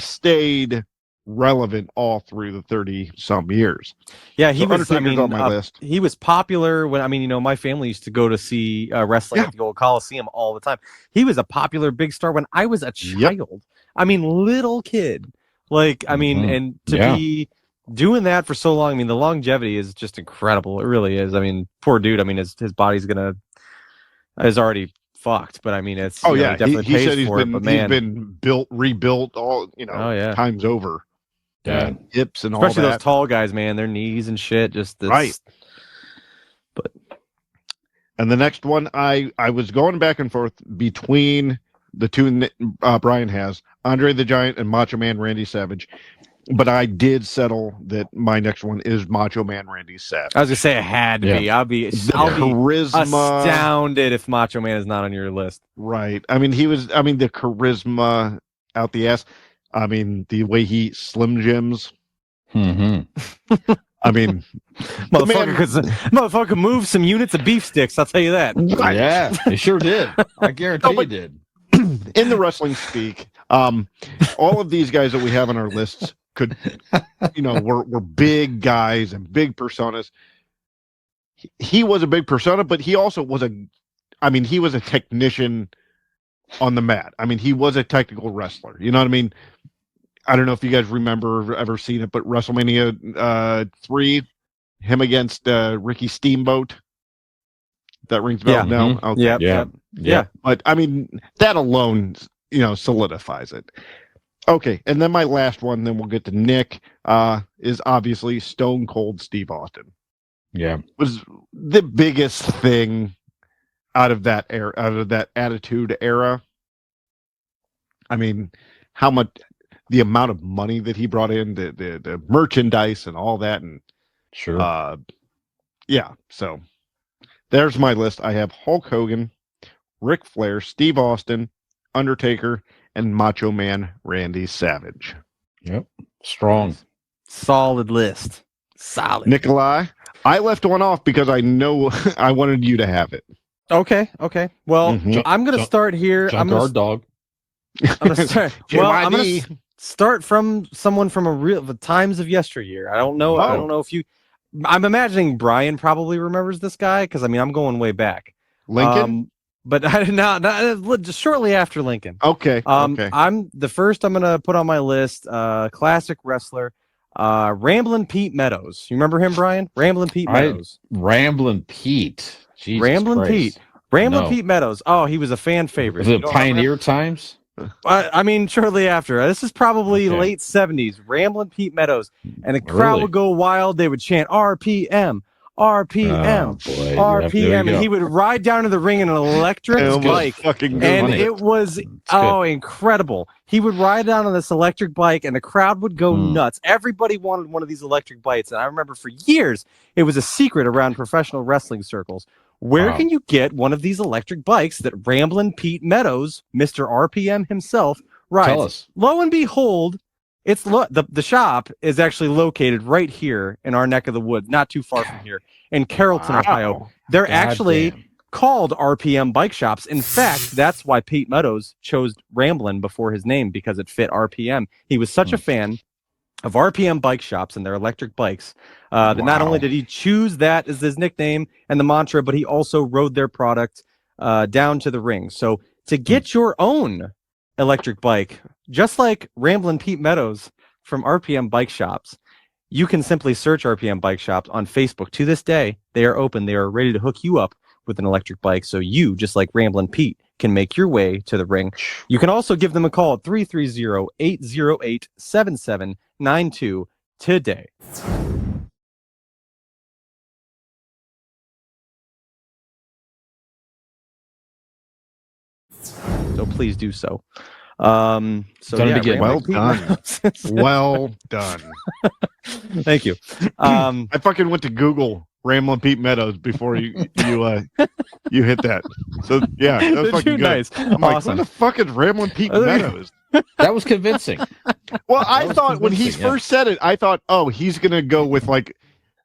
stayed relevant all through the 30 some years. Yeah, he was. Undertaker's on my list. He was popular when my family used to go to see wrestling at the old Coliseum all the time. He was a popular big star when I was a child. I mean, little kid. And to be doing that for so long, the longevity is just incredible. It really is. Poor dude. His body's is already fucked, but it's he definitely he pays said he's for been, it. But he's been rebuilt all times over. Yeah, hips and especially all that. Those tall guys, man, their knees and shit. Just this, right. But and the next one, I was going back and forth between the two Brian has, Andre the Giant and Macho Man Randy Savage. But I did settle that my next one is Macho Man Randy Savage. I was gonna say it had to be. I'll be charisma, astounded if Macho Man is not on your list. Right. He was. The charisma out the ass. The way he Slim Jims. Mm-hmm. I mean, Motherfucker could move some units of beef sticks, I'll tell you that. Yeah, it sure did. I guarantee but- it did. in the wrestling speak, all of these guys that we have on our lists could, were big guys and big personas. He was a big persona, but he also was he was a technician on the mat. I mean, he was a technical wrestler. You know what I mean? I don't know if you guys remember or ever seen it, but WrestleMania 3, him against Ricky Steamboat. That rings bells now. Mm-hmm. Okay. Yeah. But I mean, that alone, solidifies it. Okay, and then my last one, then we'll get to Nick, is obviously Stone Cold Steve Austin. Yeah. Was the biggest thing out of that era, out of that Attitude Era. I mean, the amount of money that he brought in, the merchandise and all that, and Sure. So there's my list. I have Hulk Hogan, Ric Flair, Steve Austin, Undertaker, and Macho Man Randy Savage. Yep. Strong. Solid list. Solid. Nikolai, I left one off because I know I wanted you to have it. Okay. Well, Mhm. I'm going to start here. I'm Junkyard dog. going to start. Well, I'm going JYD. to start from someone from the times of yesteryear. I don't know. I don't know if you. I'm imagining Brian probably remembers this guy because I'm going way back. Lincoln? But not just shortly after Lincoln. Okay. Okay. I'm the first I'm gonna put on my list. Classic wrestler, Ramblin' Pete Meadows. You remember him, Brian? Ramblin' Pete Meadows. Ramblin' Pete. Jesus Ramblin' Christ. Pete. Ramblin' No. Pete Meadows. Oh, he was a fan favorite. The You don't Pioneer times? shortly after. This is probably Okay. late 70s. Ramblin' Pete Meadows. And the crowd Really? would go wild. They would chant RPM, RPM, Oh, boy. RPM. And he would ride down to the ring in an electric It was bike. fucking good. And Funny. it was incredible. He would ride down on this electric bike and the crowd would go nuts. Everybody wanted one of these electric bikes. And I remember for years it was a secret around professional wrestling circles. Where can you get one of these electric bikes that Ramblin' Pete Meadows, Mr. RPM himself, rides? Tell us. Lo and behold, the shop is actually located right here in our neck of the woods, not too far from here, in Carrollton, Ohio. They're actually called RPM bike shops. In fact, that's why Pete Meadows chose Ramblin' before his name, because it fit RPM. He was such a fan of RPM bike shops and their electric bikes that not only did he choose that as his nickname and the mantra, but he also rode their product down to the ring. So to get your own electric bike, just like Ramblin' Pete Meadows from RPM bike shops, you can simply search RPM bike shops on Facebook. To this day, they are open. They are ready to hook you up with an electric bike. So you, just like Ramblin' Pete, can make your way to the ring. You can also give them a call at 330-808-7792 today. So please do so. Done it again. Well Ramblin' Pete done. Meadows. Well done. Thank you. I fucking went to Google Ramblin' Pete Meadows before you hit that. So yeah, that was fucking good. Nice. I'm like, Awesome. who the fuck is Ramblin' Pete Meadows? That was convincing. Well, I was thought when he convincing, yeah. first said it, I thought, oh, he's gonna go with like,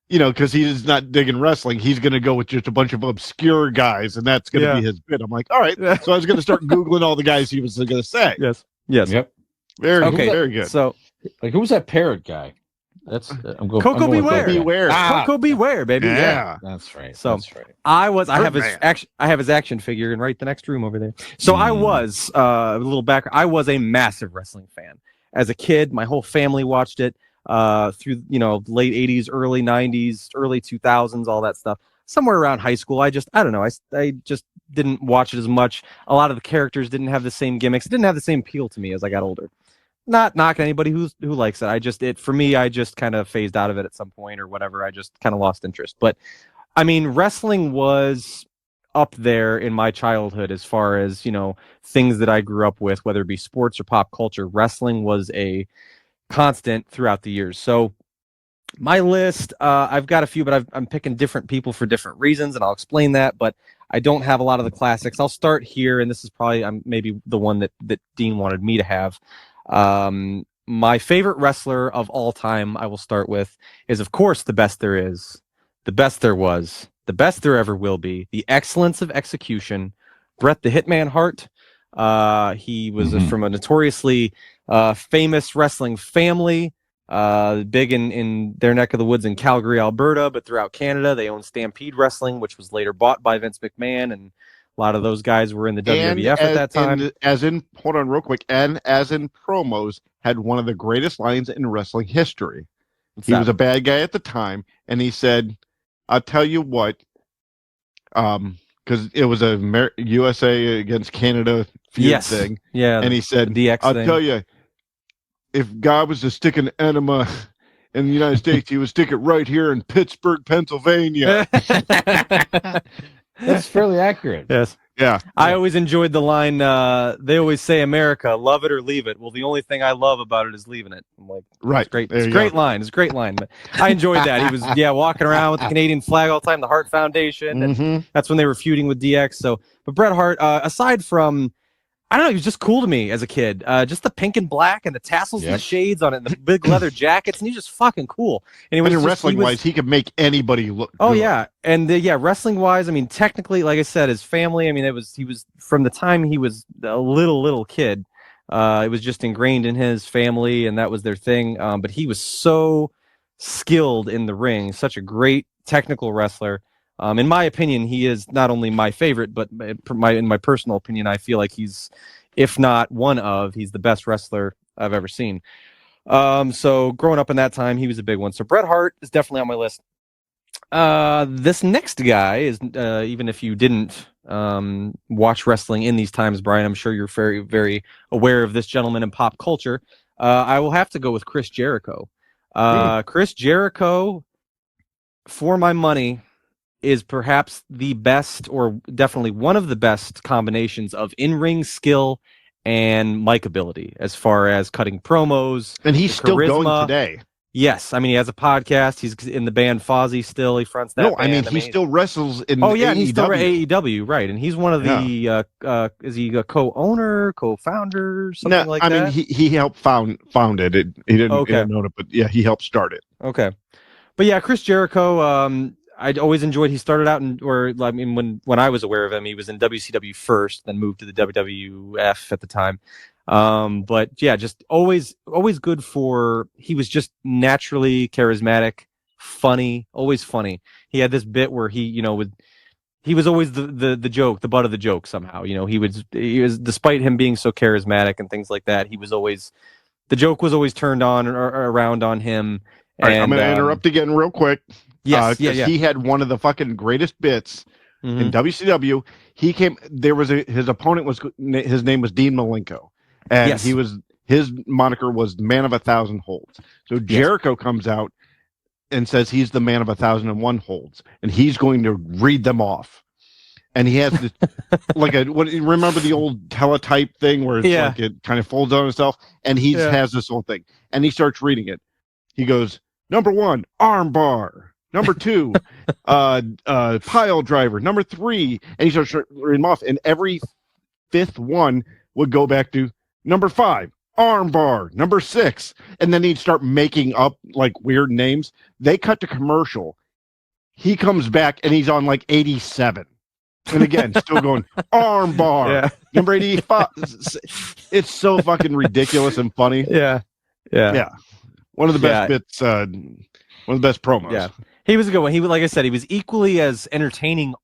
because he's not digging wrestling, he's gonna go with just a bunch of obscure guys, and that's gonna be his bit. I'm like, all right. So I was gonna start Googling all the guys he was gonna say. Yes. Yep. Very, Okay. very good. So Like, who was that parrot guy? That's I'm going. Coco I'm going with Beware. that guy. Beware. Coco Beware, baby. Yeah. That's right. So- that's right. I have his Birdman. I have his action figure in right the next room over there. So I was a little back. I was a massive wrestling fan as a kid. My whole family watched it through late 80s, early 90s, early 2000s, all that stuff. Somewhere around high school, I don't know. I just didn't watch it as much. A lot of the characters didn't have the same gimmicks. It didn't have the same appeal to me as I got older. Not knocking anybody who likes it. For me, I just kind of phased out of it at some point or whatever. I just kind of lost interest. But I mean, wrestling was up there in my childhood as far as, things that I grew up with, whether it be sports or pop culture. Wrestling was a constant throughout the years. So my list, I've got a few, but I'm picking different people for different reasons, and I'll explain that. But I don't have a lot of the classics. I'll start here, and this is probably maybe the one that Dean wanted me to have. my favorite wrestler of all time, I will start with, is of course the best there is, the best there was, the best there ever will be, the excellence of execution, Bret the Hitman Hart. He was from a notoriously famous wrestling family, big in their neck of the woods in Calgary, Alberta, but throughout Canada. They owned Stampede Wrestling, which was later bought by Vince McMahon, and a lot of those guys were in the WWF at that time. And hold on real quick, and as in promos, had one of the greatest lines in wrestling history. What's He that? was a bad guy at the time, and he said, I'll tell you what, because it was a USA against Canada feud thing. Yeah. And he said, the DX I'll thing. tell you, if God was to stick an enema in the United States, he would stick it right here in Pittsburgh, Pennsylvania. That's fairly accurate. Yes. Yeah. I always enjoyed the line, they always say, America, love it or leave it. Well, the only thing I love about it is leaving it. I'm like, Right. It's great. There It's a you great go. line. It's a great line. But I enjoyed that. He was, walking around with the Canadian flag all the time, the Hart Foundation. And that's when they were feuding with DX. So, but Bret Hart, aside from, I don't know, he was just cool to me as a kid. Just the pink and black and the tassels and the shades on it and the big leather jackets. And he's just fucking cool. And he was And in just, wrestling-wise, he could make anybody look Oh good. yeah, and wrestling-wise, I mean, technically, like I said, his family. I mean, he was from the time he was a little kid. It was just ingrained in his family, and that was their thing. But he was so skilled in the ring, such a great technical wrestler. In my opinion, he is not only my favorite, but in my personal opinion, I feel like he's, if not he's the best wrestler I've ever seen. So growing up in that time, he was a big one. So Bret Hart is definitely on my list. This next guy is, even if you didn't watch wrestling in these times, Brian, I'm sure you're very, very aware of this gentleman in pop culture. I will have to go with Chris Jericho. Chris Jericho, for my money, is perhaps the best, or definitely one of the best combinations of in-ring skill and mic ability as far as cutting promos. And he's still going today. Yes, I mean, he has a podcast. He's in the band Fozzy still. He fronts that No, band. I mean, he still wrestles in AEW. He's still at AEW, right? And he's one of the, is he a co-owner, co-founder, something like that? I mean, he helped found it. He didn't own it, but yeah, he helped start it. Okay. But yeah, Chris Jericho, I'd always enjoyed. He started out when I was aware of him, he was in WCW first, then moved to the WWF at the time. But yeah, just always good he was just naturally charismatic, funny, always funny. He had this bit where he was always the joke, the butt of the joke somehow. He was, despite him being so charismatic and things like that, the joke was always turned on or around on him. All right, I'm going to interrupt again real quick. Yes, He had one of the fucking greatest bits in WCW. His opponent his name was Dean Malenko, and his moniker was Man of 1,000 Holds. So Jericho comes out and says he's the Man of 1,001 Holds, and he's going to read them off. And he has this, remember the old teletype thing where it's like it kind of folds on itself, and he has this whole thing, and he starts reading it. He goes, number 1, arm bar. Number 2, pile driver. Number 3, and he starts reading them off, and every 5th one would go back to number 5, arm bar. Number 6, and then he'd start making up like weird names. They cut to commercial. He comes back and he's on like 87. And again, still going, arm bar. Yeah. Number 85. It's so fucking ridiculous and funny. Yeah. One of the best bits, one of the best promos. Yeah. He was a good one. Like I said, he was equally as entertaining,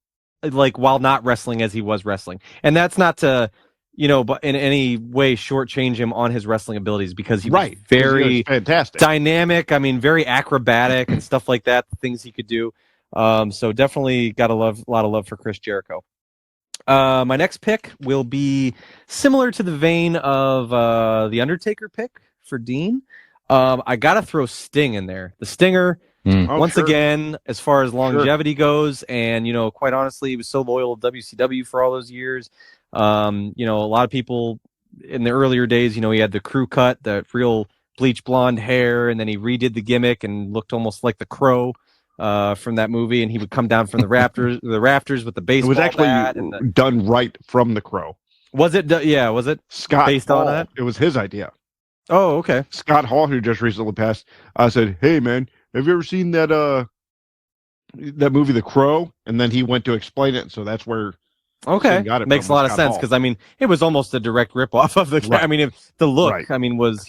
like, while not wrestling as he was wrestling. And that's not to, but in any way shortchange him on his wrestling abilities, because he was very fantastic, dynamic. I mean, very acrobatic and stuff like that, the things he could do. So definitely got a lot of love for Chris Jericho. My next pick will be similar to the vein of the Undertaker pick for Dean. I got to throw Sting in there. The Stinger, once again, as far as longevity goes, and, quite honestly, he was so loyal to WCW for all those years. A lot of people in the earlier days, he had the crew cut, the real bleach blonde hair, and then he redid the gimmick and looked almost like the Crow from that movie, and he would come down from the rafters with the baseball bat. It was actually done right from the Crow. Was it? Yeah, was it Scott based Hall, on that? It was his idea. Oh, okay. Scott Hall, who just recently passed, said, "Hey, man, have you ever seen that movie, The Crow?" And then he went to explain it, so that's where Okay, Sting got it makes from, a lot of Scott sense Hall. because I mean, it was almost a direct ripoff of the. Right. I mean, the look. Right. I mean, was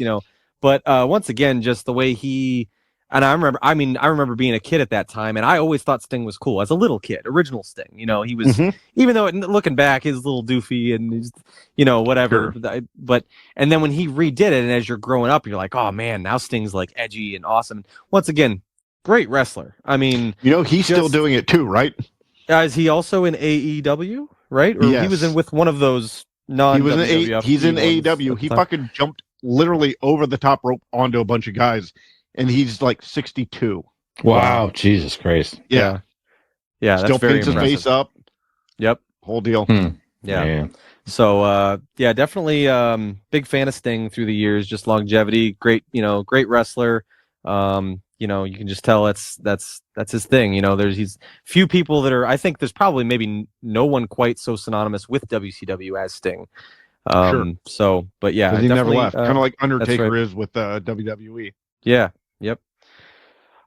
but once again, just the way he. And I remember. I mean, I remember being a kid at that time, and I always thought Sting was cool as a little kid. Original Sting, he was. Mhm. Even though looking back, he's a little doofy and he's, whatever. Sure. But and then when he redid it, and as you're growing up, you're like, oh man, now Sting's like edgy and awesome. And once again, great wrestler. I mean, He's still doing it too, right? is he also in AEW? Right? Or he was in Yes. with one of those non-WWF. He's in ones AEW. at the He time. fucking jumped literally over the top rope onto a bunch of guys, and he's like 62. Wow, Jesus Christ. Yeah, Still that's very pins his impressive. face up. Yep. Whole deal. Yeah. Man. So definitely big fan of Sting through the years, just longevity, great wrestler. You can just tell that's his thing. He's few people that are, I think there's probably maybe no one quite so synonymous with WCW as Sting. Sure. So, but yeah, He never definitely, left. Kind of like Undertaker right. is with WWE. Yeah. Yep.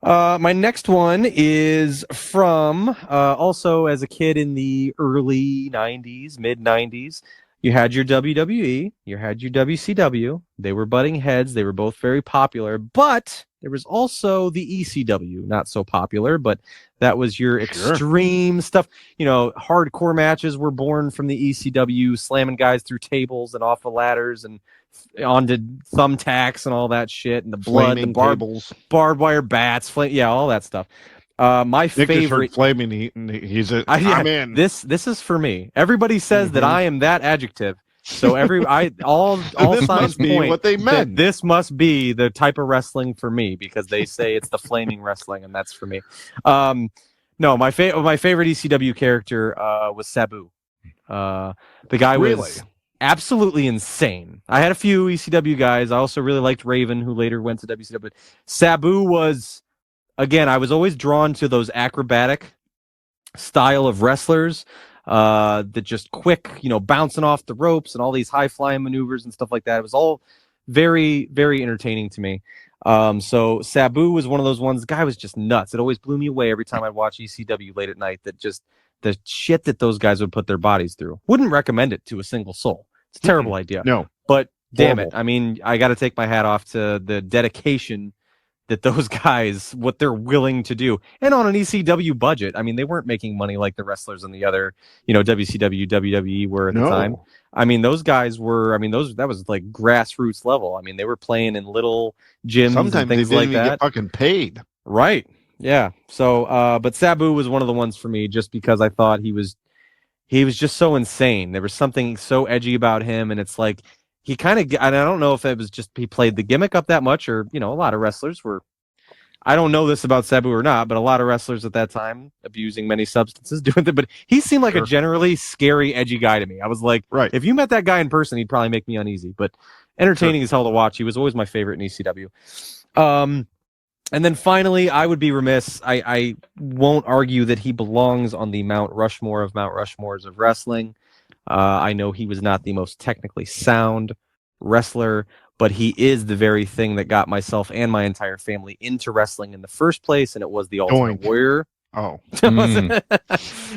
My next one is from also as a kid in the early 90s, mid 90s. You had your WWE, you had your WCW. They were butting heads. They were both very popular, but there was also the ECW, not so popular, but that was your extreme stuff. Hardcore matches were born from the ECW, slamming guys through tables and off of ladders and onto thumbtacks and all that shit, and the blood, Flaming the tables. barbed wire bats, all that stuff. My Nick just heard favorite. flaming. He's a. I'm in. This is for me. Everybody says that I am that adjective. So all This signs must be point what they that meant. this must be the type of wrestling for me because they say it's the flaming wrestling, and that's for me. No, my favorite ECW character was Sabu. The guy was absolutely insane. I had a few ECW guys. I also really liked Raven, who later went to WCW. Sabu was, again, I was always drawn to those acrobatic style of wrestlers that just quick, bouncing off the ropes and all these high flying maneuvers and stuff like that. It was all very, very entertaining to me. So Sabu was one of those ones. The guy was just nuts. It always blew me away every time I'd watch ECW late at night. That just the shit that those guys would put their bodies through. Wouldn't recommend it to a single soul. It's a terrible idea. No, but damn horrible. it. I mean, I got to take my hat off to the dedication that those guys, what they're willing to do. And on an ECW budget, I mean, they weren't making money like the wrestlers in the other, WCW, WWE were at the time. I mean, those guys were, that was like grassroots level. I mean, they were playing in little gyms Sometimes and things they didn't like even that. get fucking paid. Right. Yeah. So, but Sabu was one of the ones for me just because I thought he was just so insane. There was something so edgy about him. And it's like, he kind of, and I don't know if it was just he played the gimmick up that much or, a lot of wrestlers were, I don't know this about Sabu or not, but a lot of wrestlers at that time abusing many substances doing that. But he seemed like a generally scary, edgy guy to me. I was like, right. If you met that guy in person, he'd probably make me uneasy, but entertaining as hell to watch. He was always my favorite in ECW. And then finally, I would be remiss. I won't argue that he belongs on the Mount Rushmore of Mount Rushmores of wrestling. I know he was not the most technically sound wrestler, but he is the very thing that got myself and my entire family into wrestling in the first place, and it was the Ultimate Warrior. Oh.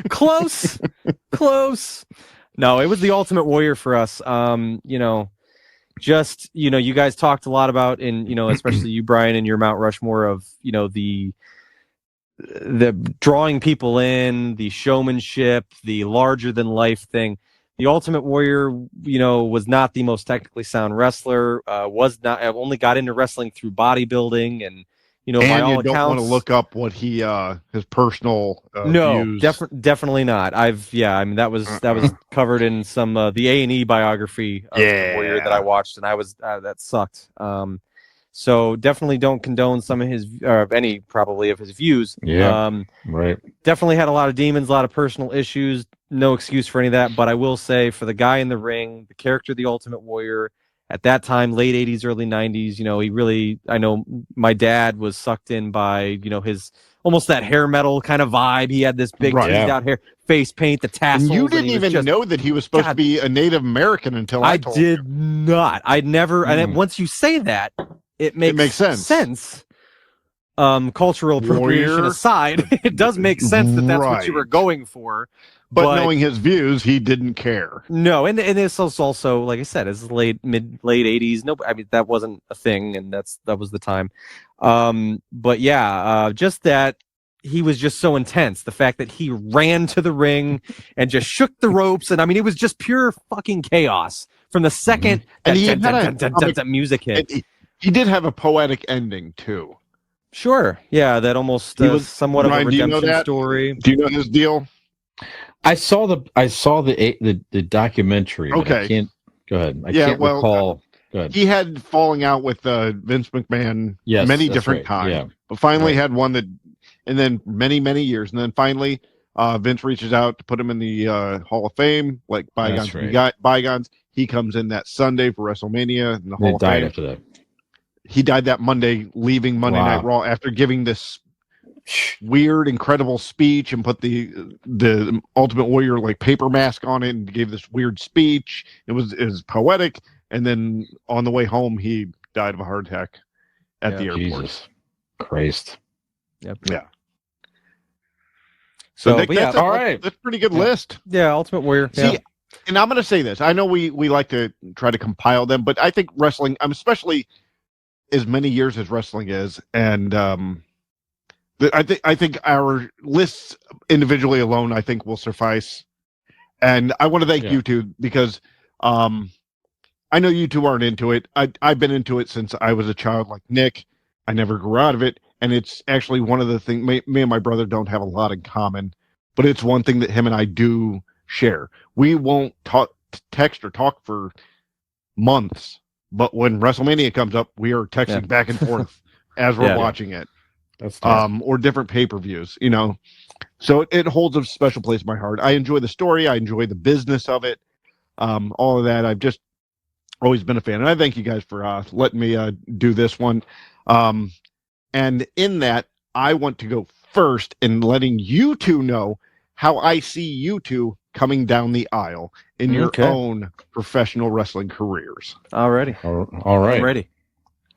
Close. Close. No, it was the Ultimate Warrior for us. Just, you guys talked a lot about, and, especially you, Brian, in your Mount Rushmore of, the drawing people in, the showmanship, the larger than life thing. The Ultimate Warrior, was not the most technically sound wrestler. Only got into wrestling through bodybuilding, and by all you don't accounts, want to look up what he his personal views. Definitely not. That was covered in some the A&E biography of the Warrior that I watched, and that sucked. So definitely don't condone some of his any probably of his views. Yeah, right. Definitely had a lot of demons, a lot of personal issues. No excuse for any of that, but I will say for the guy in the ring, the character of the Ultimate Warrior at that time, late 80s, early 90s, he really, I know my dad was sucked in by, his almost that hair metal kind of vibe. He had this big Right. teased out hair, face paint, the tassels. And you didn't he was even just- know that he was supposed to God. be a Native American until I told you. did not. I never. And then once you say that, it makes sense. Cultural appropriation Warrior. aside, it does make sense that that's what you were Right. going for. But knowing his views, he didn't care. No, and this was also, like I said, it's late 80s. No, I mean that wasn't a thing, and that was the time. But yeah, just that he was just so intense. The fact that he ran to the ring and just shook the ropes, and I mean it was just pure fucking chaos from the second And he that music hit. He did have a poetic ending too. Sure, yeah, that almost He was- somewhat of a Ryan, do you know redemption that? story. Do you know his deal? I saw the documentary. But Okay. I can't go ahead. I Yeah, can't well, recall. Go ahead. He had falling out with Vince McMahon Yes, many that's different right. times, Yeah. but finally Right. had one that, and then many years, and then finally Vince reaches out to put him in the Hall of Fame, like bygones That's right. got bygones. He comes in that Sunday for WrestleMania in the Hall They of died Fame. after that. He died that Monday, leaving Monday Wow. Night Raw after giving this weird, incredible speech and put the Ultimate Warrior like paper mask on it and gave this weird speech. It was poetic, and then on the way home, he died of a heart attack at the airport. Jesus Christ. Yep. Yeah. So, Nick, but yeah, all right. that's a pretty good list. yeah, Ultimate Warrior. See, Yeah. and I'm going to say this. I know we like to try to compile them, but I think wrestling, especially as many years as wrestling is, and I think our lists individually alone, I think, will suffice. And I want to thank you two because I know you two aren't into it. I've been into it since I was a child, like Nick. I never grew out of it, and it's actually one of the things. Me and my brother don't have a lot in common, but it's one thing that him and I do share. We won't text or talk for months, but when WrestleMania comes up, we are texting back and forth as we're watching it. That's Or different pay-per-views, you know. So it holds a special place in my heart. I enjoy the story. I enjoy the business of it. All of that. I've just always been a fan. And I thank you guys for letting me do this one. And in that, I want to go first in letting you two know how I see you two coming down the aisle in your own professional wrestling careers. Already. all right. I'm ready.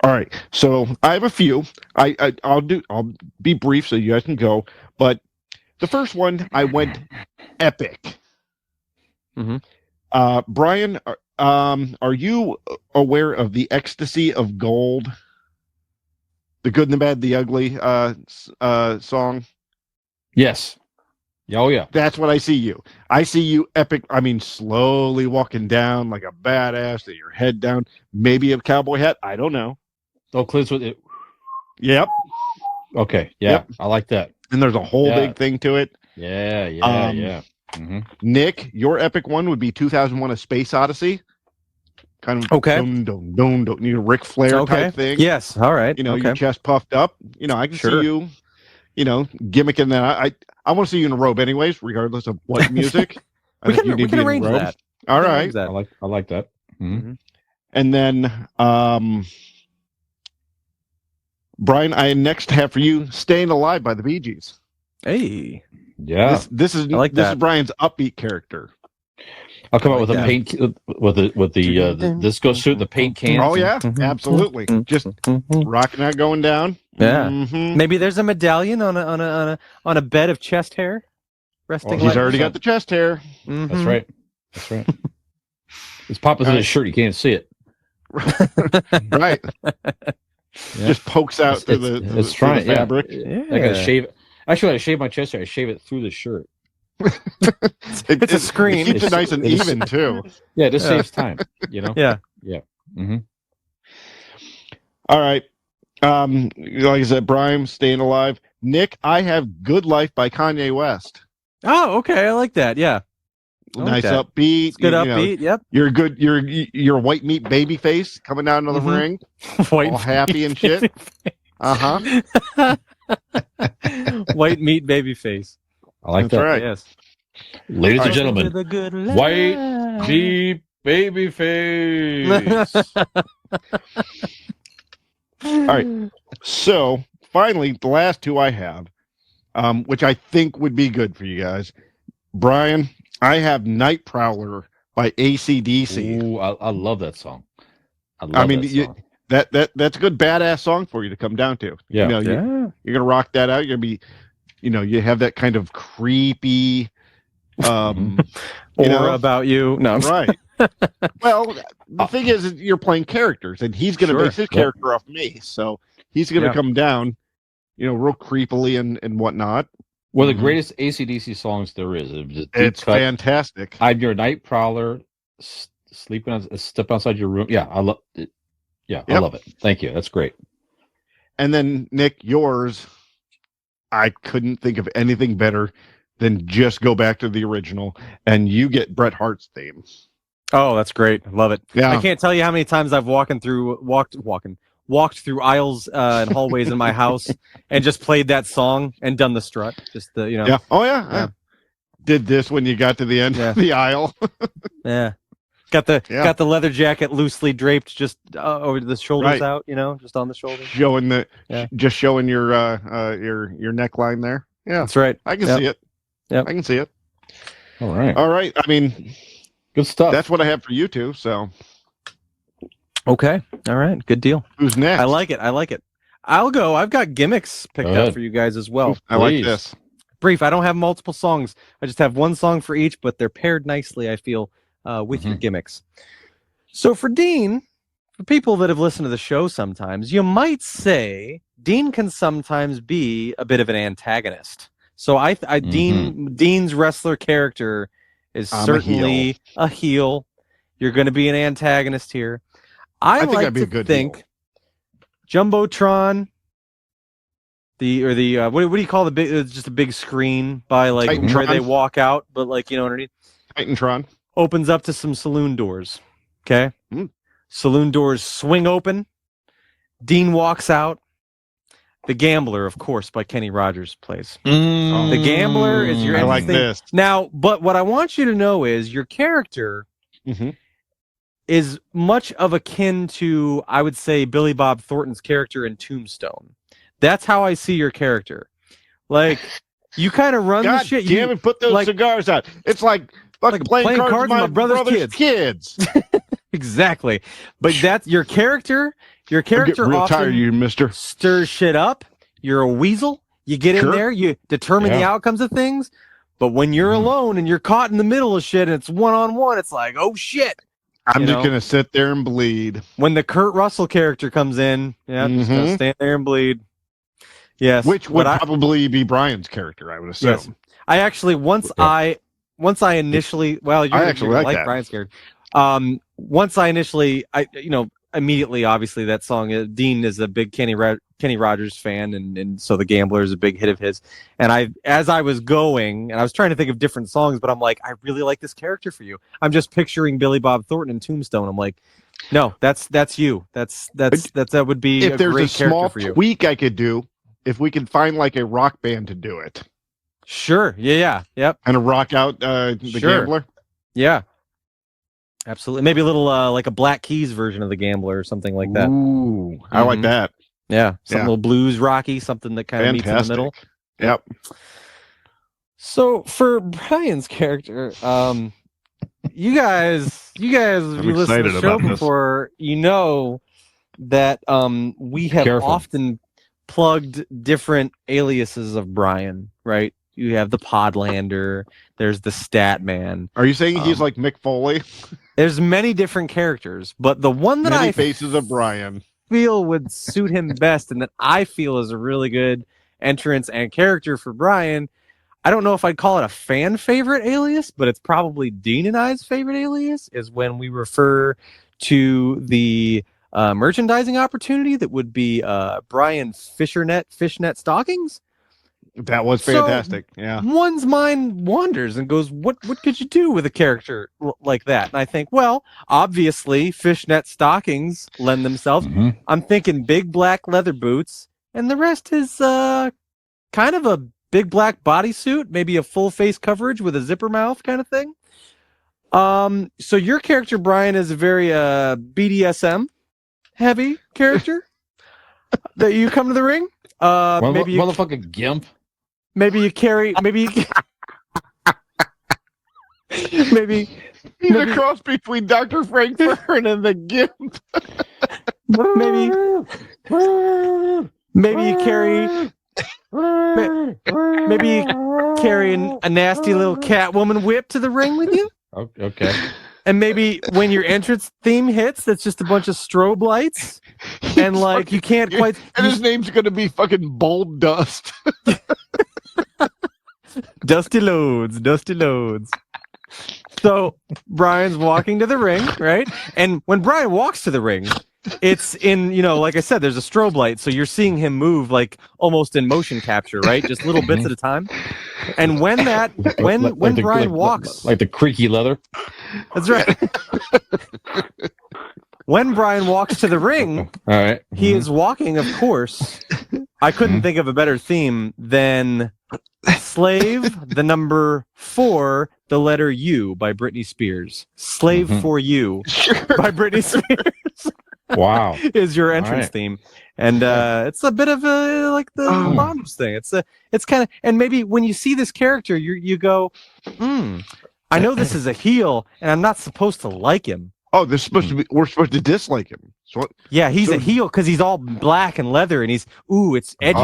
All right, so I have a few. I'll be brief so you guys can go. But the first one, I went epic. Mhm. Brian, are you aware of the Ecstasy of Gold? The Good and the Bad, the Ugly song? Yes. Oh yeah. That's what I see you. I see you epic. I mean, slowly walking down like a badass, with your head down, maybe a cowboy hat. I don't know. Oh, Clint's with it. Yep. Okay. Yeah. Yep. I like that. And there's a whole big thing to it. Yeah. Nick, your epic one would be 2001: A Space Odyssey. Kind of dun, you know, Ric Flair type thing. Yes. All right. You know, your chest puffed up. You know, I can see you. You know, gimmicking that. I want to see you in a robe, anyways, regardless of what music. we can arrange that. All right. I like that. Mm-hmm. And then, Brian, I next have for you "Staying Alive" by the Bee Gees. Hey. Yeah. This is Brian's upbeat character. I'll come out with a paint with the disco suit, the paint can. Oh yeah, absolutely. Just rocking out, going down. Yeah. Mm-hmm. Maybe there's a medallion on a bed of chest hair. Resting. He's already got the chest hair. Mm-hmm. That's right. That's right. It's popping through his shirt. You can't see it. Right. Yeah. Just pokes out through the fabric. Yeah. I gotta shave. Actually, I shave my chest hair. I shave it through the shirt. It's a screen. It keeps it nice and even too. Yeah, it just saves time. You know. Yeah. Yeah. Mm-hmm. All right. Like I said, Brian, "Staying Alive." Nick, I have "Good Life" by Kanye West. Oh, okay. I like that. Yeah. Nice upbeat. It's good upbeat. Yep. You're good. You're white meat baby face coming down to the ring, all happy and shit. White meat baby face. I like That's that. right. Yes. Ladies and gentlemen, white meat baby face. All right. So finally, the last two I have. which I think would be good for you guys. Brian, I have Night Prowler by AC/DC. Ooh, I love that song. I love mean, that song. that's a good badass song for you to come down to. Yeah. You know, Yeah. you're gonna rock that out. You're gonna be, you have that kind of creepy, Or you know, about you. No. right. Well, the thing is you're playing characters, and he's gonna Sure. base his character off me, so he's gonna come down, real creepily and whatnot. One of the greatest AC/DC songs there is. It's fantastic. I'm your night prowler, step outside your room. Yeah, I love it. Yeah, I love it. Thank you. That's great. And then Nick, yours, I couldn't think of anything better than just go back to the original, and you get Bret Hart's theme. Oh, that's great. I love it. Yeah. I can't tell you how many times I've walked through aisles and hallways in my house and just played that song and done the strut. Just the, Yeah. Oh yeah. Did this when you got to the end of the aisle. Yeah. Got the leather jacket loosely draped just over the shoulders out, just on the shoulders. Showing just showing your neckline there. Yeah. That's right. I can see it. Yep. I can see it. All right. All right. I mean, good stuff. That's what I have for you two. So okay. All right. Good deal. Who's next? I like it. I'll go. I've got gimmicks picked out for you guys as well. I like this. Brief. I don't have multiple songs. I just have one song for each, but they're paired nicely, I feel, with your gimmicks. So for Dean, for people that have listened to the show sometimes, you might say Dean can sometimes be a bit of an antagonist. So Dean's wrestler character is certainly a heel. You're going to be an antagonist here. I think like I'd be to a good think Jumbotron, what do you call the big? It's just a big screen by like Titantron. where they walk out, but like underneath. Titantron Opens up to some saloon doors. Okay, saloon doors swing open. Dean walks out. The Gambler, of course, by Kenny Rogers plays. The Gambler is your. I like this now, but what I want you to know is your character. Is much of akin to, I would say, Billy Bob Thornton's character in Tombstone. That's how I see your character. Like, you kind of run the shit. Damn it, put those cigars out. It's like playing cards with my brother's kids. Exactly. But that's your character. Your character real often tired of you, mister. Stirs shit up. You're a weasel. You get in there. You determine the outcomes of things. But when you're alone and you're caught in the middle of shit and it's one-on-one, it's like, oh, shit. I'm just going to sit there and bleed. When the Kurt Russell character comes in, just going to stand there and bleed. Yes. Which would probably be Brian's character, I would assume. Yes. I actually, once I initially, well, you're like Brian's character. Once I initially, immediately, obviously, that song, Dean is a big Kenny Rogers fan, and so The Gambler is a big hit of his. And as I was going, and I was trying to think of different songs, but I'm like, I really like this character for you. I'm just picturing Billy Bob Thornton in Tombstone. I'm like, no, that's you. That would be if a there's great a small character for you. tweak I could do, if we could find like a rock band to do it. Sure. Yeah. Yep. And a rock out the Gambler. Yeah. Absolutely. Maybe a little like a Black Keys version of the Gambler or something like that. Ooh, I like that. Yeah. Something a little blues rocky, something that kind of meets in the middle. Yep. So for Brian's character, you guys, if you listened to the show before, you know that we have often plugged different aliases of Brian, right? You have the Podlander, there's the Stat Man. Are you saying he's like Mick Foley? There's many different characters, but the one that I faces of Brian feel would suit him best and that I feel is a really good entrance and character for Brian, I don't know if I'd call it a fan favorite alias, but it's probably Dean and I's favorite alias, is when we refer to the merchandising opportunity that would be Brian fishnet stockings. That was fantastic. Yeah. One's mind wanders and goes, what could you do with a character like that? And I think, well, obviously fishnet stockings lend themselves. I'm thinking big black leather boots, and the rest is kind of a big black bodysuit, maybe a full face coverage with a zipper mouth kind of thing. So your character, Brian, is a very BDSM heavy character that you come to the ring. Maybe motherfucking gimp. maybe you carry, maybe maybe He's a cross between Dr. Frankfurt and the Gimp. maybe you carry maybe you carry a nasty little Catwoman whip to the ring with you. Okay. And maybe when your entrance theme hits, that's just a bunch of strobe lights, and like you can't quite. And his name's gonna be fucking Bold Dust. Dusty loads. So Brian's walking to the ring, right? And when Brian walks to the ring, it's in, like I said, there's a strobe light, so you're seeing him move like almost in motion capture, right? Just little bits at a time. And when Brian walks, like the creaky leather. that's right. When Brian walks to the ring, All right. he is walking, of course. I couldn't think of a better theme than Slave, the number 4, the letter U by Britney Spears. Slave for You by Britney Spears. Wow. Is your entrance theme. And it's a bit of like the Bonds thing. It's kind of, and maybe when you see this character, you go, I know this is a heel, and I'm not supposed to like him. Oh, we're supposed to dislike him. So yeah, he's a heel because he's all black and leather, and it's edgy.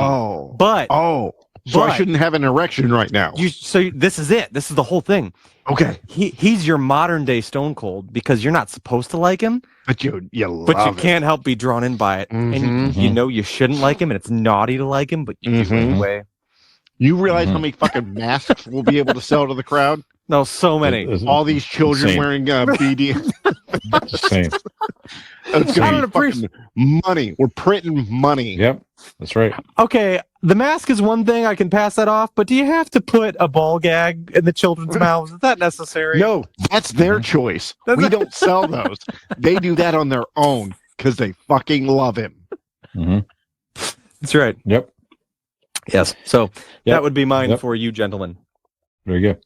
So I shouldn't have an erection right now. So this is it. This is the whole thing. Okay. He's your modern day Stone Cold because you're not supposed to like him, but you can't help be drawn in by it, and you know you shouldn't like him, and it's naughty to like him, but you do anyway. You realize how many fucking masks we'll be able to sell to the crowd? No, so many. All these children insane. wearing BD. Insane. It's gonna be fucking money. We're printing money. Yep, that's right. Okay, the mask is one thing, I can pass that off, but do you have to put a ball gag in the children's mouths? Is that necessary? No, that's their choice. We don't sell those. They do that on their own because they fucking love him. That's right. Yep. Yes. So that would be mine for you, gentlemen. Very good.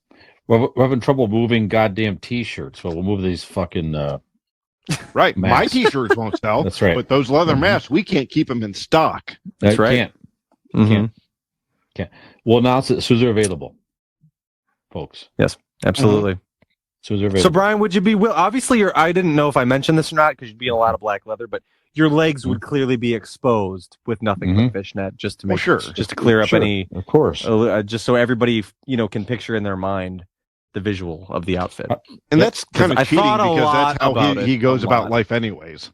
We're having trouble moving goddamn T-shirts. Well, we'll move these fucking right. masks. My T-shirts won't sell. That's right. But those leather masks, we can't keep them in stock. That's right. Can't. We'll announce it as soon as they're available, folks. Yes, absolutely. As soon as they're available. So, Brian, would you be obviously I didn't know if I mentioned this or not because you'd be in a lot of black leather, but your legs would clearly be exposed with nothing but fishnet, just to make just to clear up any, of course, just so everybody can picture in their mind the visual of the outfit. And that's kind of cheating because that's how he goes about life anyways.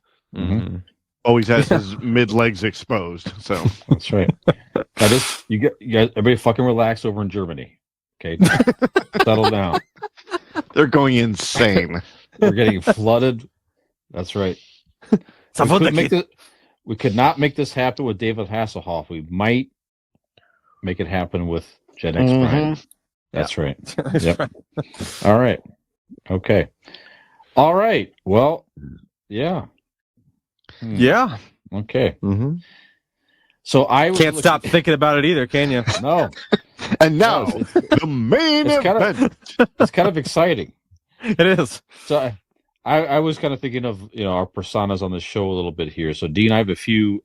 Always has his mid legs exposed. So that's right. Now this, you guys, everybody fucking relax over in Germany. Okay, settle down. They're going insane. We're getting flooded. That's right. We could not make this happen with David Hasselhoff. We might make it happen with Gen X Prime. That's right. Yep. Right. All right. Okay. All right. Well, yeah. Yeah. Okay. So I can't stop thinking about it either, can you? No. And now the main event. It's kind of exciting. It is. So I was kind of thinking of our personas on the show a little bit here. So Dean, I have a few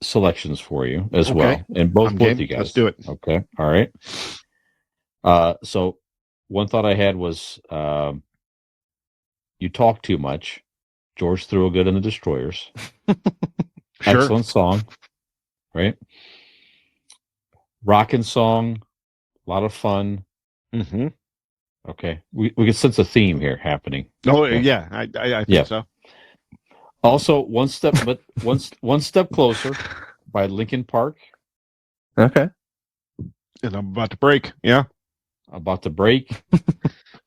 selections for you as well, and both you guys. Let's do it. Okay. All right. So one thought I had was you talk too much. George Thorogood and the Destroyers. Excellent song, right? Rockin' song, a lot of fun. Okay, we can sense a theme here happening. Oh yeah, I think so. Also, one step closer by Linkin Park. Okay, and I'm about to break. Yeah, about to break.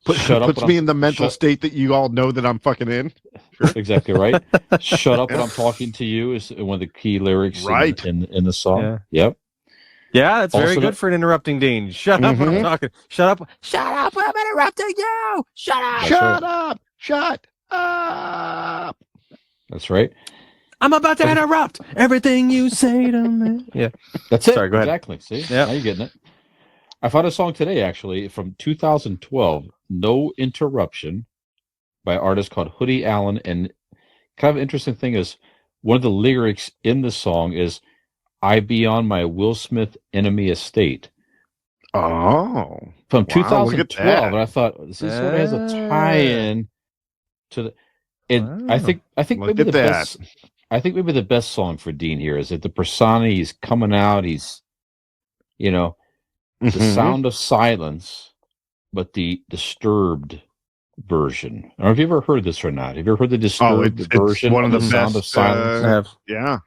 Puts me in the mental state that you all know that I'm fucking in. Sure. Exactly right. Shut up when I'm talking to you is one of the key lyrics in the song. Yeah. Yep. Yeah, that's very good for an interrupting Dean. Shut up when I'm talking. Shut up when I'm interrupting you. Shut up. Shut up. That's right. I'm about to interrupt everything you say to me. Yeah. That's it. Sorry, go ahead. Exactly. See? Yeah. Now you're getting it. I found a song today, actually, from 2012, No Interruption, by an artist called Hoodie Allen. And kind of an interesting thing is one of the lyrics in the song is, I Be on My Will Smith Enemy Estate Oh, from wow, look at 2012. that. And I thought this sort of has a tie-in to the. It, I think Look maybe at the that. best. I think maybe the best song for Dean here is that the persona, he's coming out. He's, the Mhm. sound of silence, but the disturbed version. I don't know if you ever heard this or not. Have you ever heard the disturbed it's version one of the Sound of best, Silence? Yeah,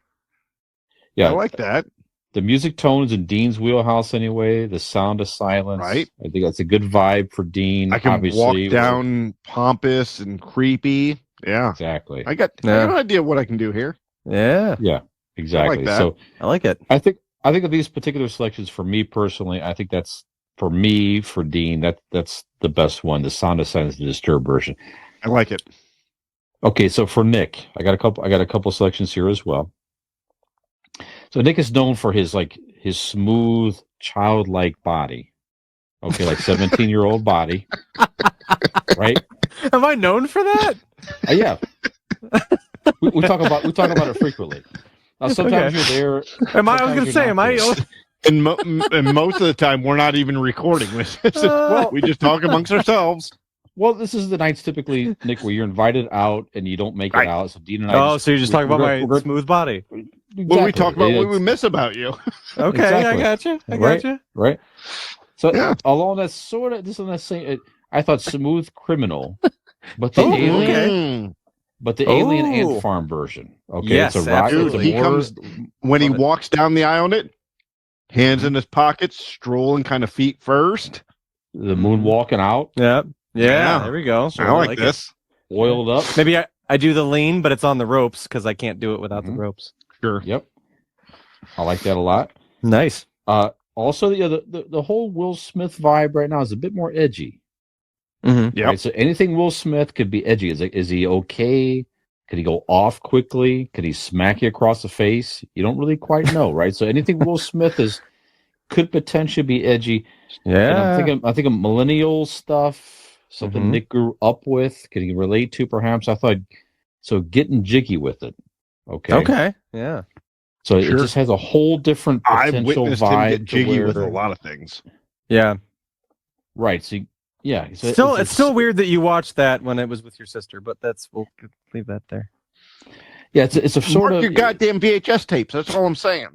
Yeah, I like that. the music tones in Dean's wheelhouse anyway. The Sound of Silence, Right. I think that's a good vibe for Dean. I can obviously. walk down pompous and creepy. Yeah, Exactly. I got an idea of what I can do here. Yeah. Yeah, exactly. that. So I like it. I think of these particular selections for me personally. I think that's for me for Dean. That's the best one. The Sound of Silence, the Disturbed version. I like it. Okay, so for Nick, I got a couple selections here as well. So Nick is known for his smooth, childlike body. Okay, like 17-year-old body. Right? Am I known for that? Yeah. we talk about it frequently. Now sometimes you're there. I was going to say, am I? And most of the time, we're not even recording with this. We just talk amongst ourselves. Well, this is the nights typically, Nick, where you're invited out and you don't make it out. So Dean and I. So you're just talking about my smooth body. Exactly. Well, we talk about what we miss about you. Okay, Exactly. I got you. Right. So Yeah. along that sort of this on that same, I thought Smooth Criminal, but the alien, Alien Ant Farm version. Okay, Yes, it's a rock. Dude, It's a he more- comes when he walks down the aisle on it, hands in his pockets, strolling kind of feet first. the moon walking out, Yep. Yeah, Yeah. there we go. I like this. oiled up. Maybe I do the lean, but it's on the ropes because I can't do it without the ropes. Sure. Yep, I like that a lot. Nice. Also, the whole Will Smith vibe right now is a bit more edgy. Mm-hmm. Yep. Right? So anything Will Smith could be edgy. Is he okay? Could he go off quickly? Could he smack you across the face? You don't really quite know, right? So anything Will Smith could potentially be edgy. Yeah. And I'm thinking millennial stuff, something Mhm. Nick grew up with. Could he relate to? Perhaps I thought so. Getting jiggy with it. Okay. Okay. Yeah. So Sure. it just has a whole different I've potential witnessed him vibe get to jiggy with a where- lot of things. Yeah. Right. So yeah. So It's still weird that you watched that when it was with your sister, but we'll leave that there. Yeah. It's a sort Mark of your goddamn VHS tapes. That's all I'm saying.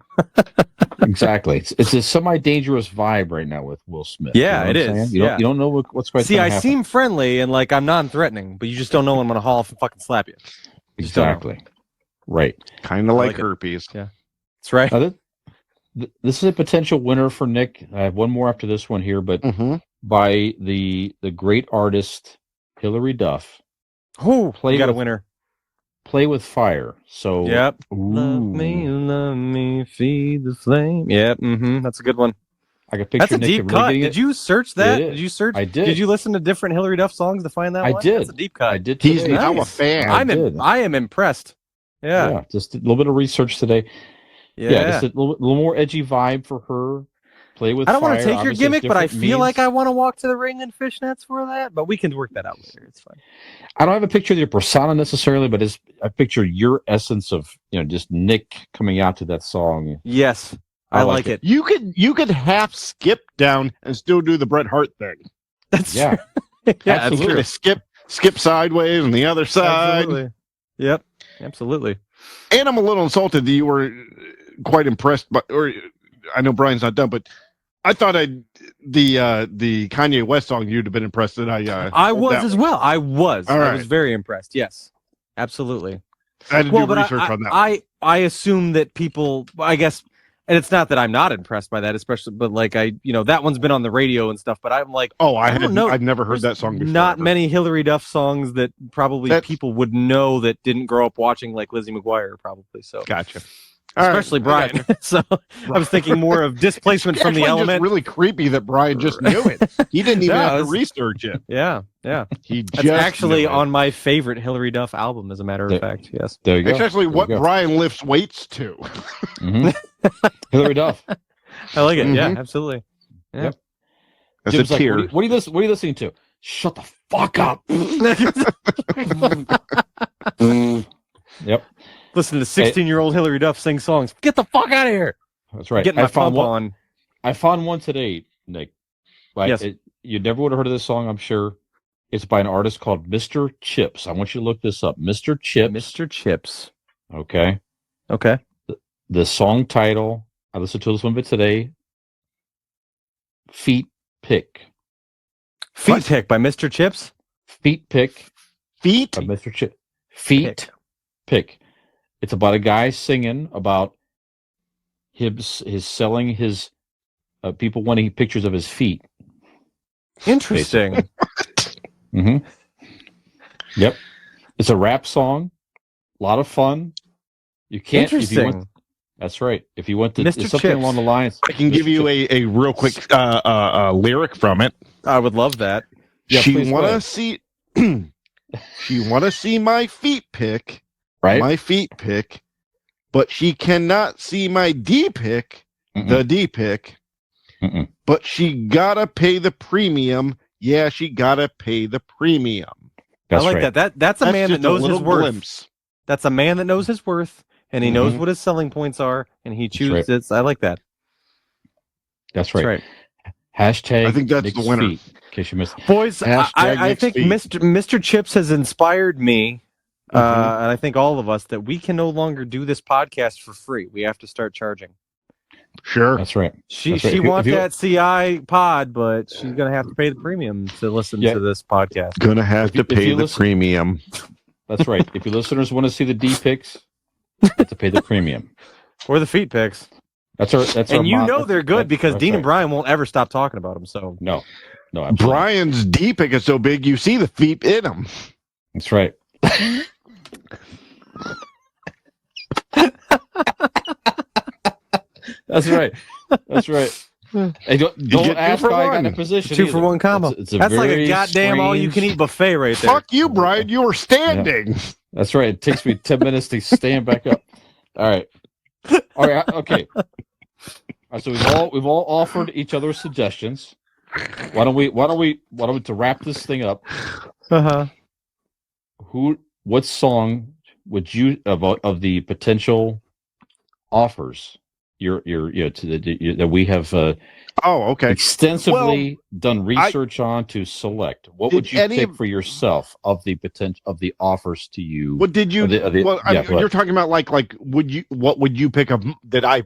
exactly. It's a semi-dangerous vibe right now with Will Smith. Yeah, what it I'm is. saying? You don't know what's going to See, happen. I seem friendly and like I'm non-threatening, but you just don't know when I'm gonna haul off and fucking slap you. Just don't know. exactly. Right. Kind of I like like it. herpes. That's right. Now, this is a potential winner for Nick. I have one more after this one here, but Mm-hmm. by the great artist Hilary Duff, Oh, Play you got a with- winner. Play with Fire. So Yep. ooh, Love me, feed the flame. Yep. Mm-hmm. That's a good one. I can picture That's a Nick deep really cut. getting Did it. you search that? It is. Did you search? I did. Did you listen to different Hillary Duff songs to find that I one? did. That's a deep cut. I did. He's today. now a Nice. fan. did. I am impressed. Yeah. Just a little bit of research today. Yeah. Just a little more edgy vibe for her. Play with I don't want Fire. to take your Obviously, gimmick, but I different feel like means. I want to walk to the ring in fishnets for that. But we can work that out later. It's fine. I don't have a picture of your persona necessarily, but I picture your essence of just Nick coming out to that song. Yes, I like it. You could half skip down and still do the Bret Hart thing. That's Yeah. true. Yeah, that's Absolutely. true. Kind of skip sideways on the other side. Absolutely. Yep. Absolutely. And I'm a little insulted that you were quite impressed by, or I know Brian's not done, but I thought the Kanye West song you'd have been impressed that I was that as well. I was. All I right. was very impressed. Yes. Absolutely. I had to do research on that. I assume that people, I guess, and it's not that I'm not impressed by that, especially, but like that one's been on the radio and stuff. But I'm like, don't know. I've never heard that song before. Not many Hillary Duff songs that probably That's- people would know that didn't grow up watching, like Lizzie McGuire, probably. So, Gotcha. All right. especially Brian. So I was thinking more of displacement from the Actually, element. Just really creepy that Brian just knew it. He didn't even No, have to it's- research it. Yeah, yeah. He That's just actually knew it. on my favorite Hillary Duff album, as a matter of There- fact. Yes. There you go. It's actually There what you go. Brian lifts weights to. Mhm. Hilary Duff. I like it. Yeah, Mhm. absolutely. That's Jim's a like, tear. what are you listening to? Shut the fuck up. Yep. Listen to 16-year-old Hillary Duff sing songs. Get the fuck out of here. That's right. Getting my pump on. I found one today, Nick. Like, Yes. You never would have heard of this song, I'm sure. It's by an artist called Mr. Chips. I want you to look this up. Mr. Chips. Mr. Chips. Okay. Okay. The song title, I listened to this one bit today. Feet Pick. Feet Pick by Mr. Chips? Feet Pick Feet? by Mr. Chips. Feet Pick. It's about a guy singing about his selling his people wanting pictures of his feet. Interesting. Mm-hmm. Yep. It's a rap song. A lot of fun. You can't. Interesting. That's right. If you want to, Mr. it's something Chips. along the lines. I can give you a real quick lyric from it. I would love that. Yeah, she please go wanna ahead. see she wanna see my feet pick. Right. My feet pick, but she cannot see my D pick, Mm-mm. the D pick. Mm-mm. But she gotta pay the premium. Yeah, she gotta pay the premium. That's I like right. that. That's a man that just knows little his worth. glimpse. That's a man that knows his worth, and he knows Mhm. what his selling points are, and he chooses right. it. I like that. That's right. That's Hashtag I think that's Nick's the winner. feet, in case you missed. Boys, Hashtag I Nick's think feet. Mr. Chips has inspired me, Mhm. and I think all of us, that we can no longer do this podcast for free. We have to start charging. Sure. That's right. She That's right. she If you- wants if you- that CI pod, but she's gonna have to pay the premium to listen Yeah. to this podcast. Gonna have If you- to if pay you the listen- premium. That's right. If your listeners want to see the D pics, you have to pay the premium. Or the feet picks. That's our. And you know they're good because that's Dean and right. Brian won't ever stop talking about them. So No, absolutely. Brian's D pick is so big you see the feet in them. That's right. That's right. That's right. Hey, don't get two ask for how I got in a one. position. 2 for either. 1 combo. It's a That's like a very goddamn all you can eat buffet right there. Fuck you, Brian. You were standing. That's right. It takes me 10 minutes to stand back up. All right. All right. Okay. All right, so we've all offered each other suggestions. Why don't we to wrap this thing up? Uh-huh. What song would you of the potential offers that we have Oh, okay. extensively done research on to select? What would Did you any pick of- for yourself of the potential of the offers to you? What did you? Of the- well, I yeah, mean, go ahead. you're talking about like what would you pick up that I?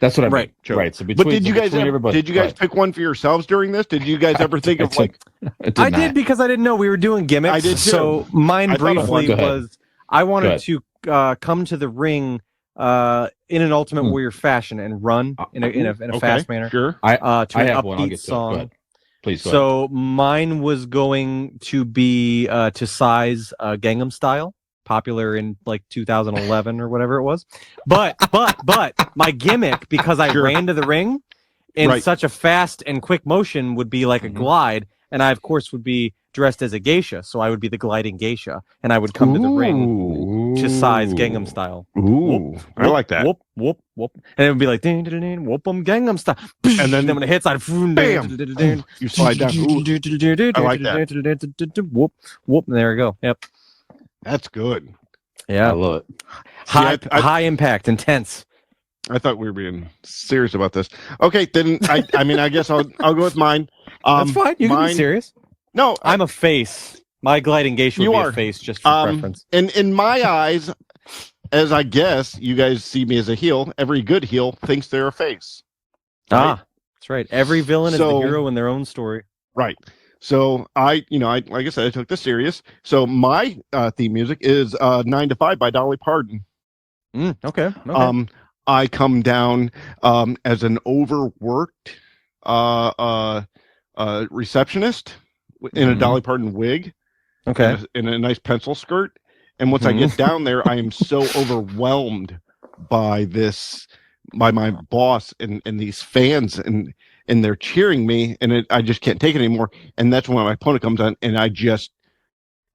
That's what I Right, mean. Joe. Right. So But between, did you guys ever, everybody, did you guys pick one for yourselves during this? Did you guys ever think of like? I did because I didn't know we were doing gimmicks. I did too. So mine I thought of one. briefly Go ahead. was I Go wanted ahead. to come to the ring in an Ultimate Hmm. Warrior fashion and run in a Okay, fast manner Sure. to I an have one. I'll upbeat get to it. Go song. ahead. Please go ahead. So mine was going to be to size Gangnam Style, popular in like 2011 or whatever it was. But my gimmick, because I Sure. ran to the ring in Right. such a fast and quick motion, would be like a glide, and I of course would be dressed as a geisha, so I would be the gliding geisha, and I would come to the ring to size Gangnam Style. Ooh, I like that. Whoop, whoop, whoop. And it would be like, ding, ding, ding, whoop 'em Gangnam Style. And then- when it hits, I'd Bam! You slide down. Ooh, I like that. Whoop, whoop. And there we go. Yep. that's good. I Yeah. love it. High impact, intense. I thought we were being serious about this. Okay, then I mean I guess I'll go with mine. That's fine. You can be mine- serious. No, I'm a face. My gliding geisha would You be are. a face just for preference. in my eyes, as I guess you guys see me as a heel, every good heel thinks they're a face. Ah, that's right. Every villain is the So- hero in their own story. Right. So I like I said, I took this serious. So my theme music is 9 to 5 by Dolly Parton. Okay. I come down as an overworked receptionist in a Mhm. Dolly Parton wig, Okay. in a nice pencil skirt. And once I get down there, I am so overwhelmed by my boss and these fans and they're cheering me, and I just can't take it anymore. And that's when my opponent comes on, and I just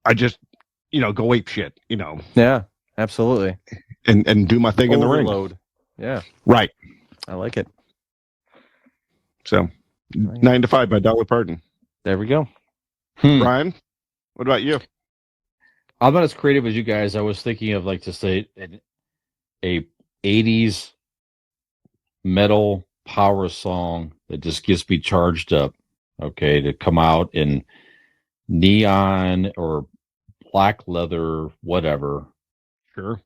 go ape shit, Yeah. Absolutely. and do my thing in the ring. Overload. Yeah. Right. I like it. So 9 to 5 by Dolly Parton. There we go. Brian, what about you? I'm not as creative as you guys. I was thinking of like to say a 80s metal power song that just gets me charged up. Okay, to come out in neon or black leather, whatever. Sure.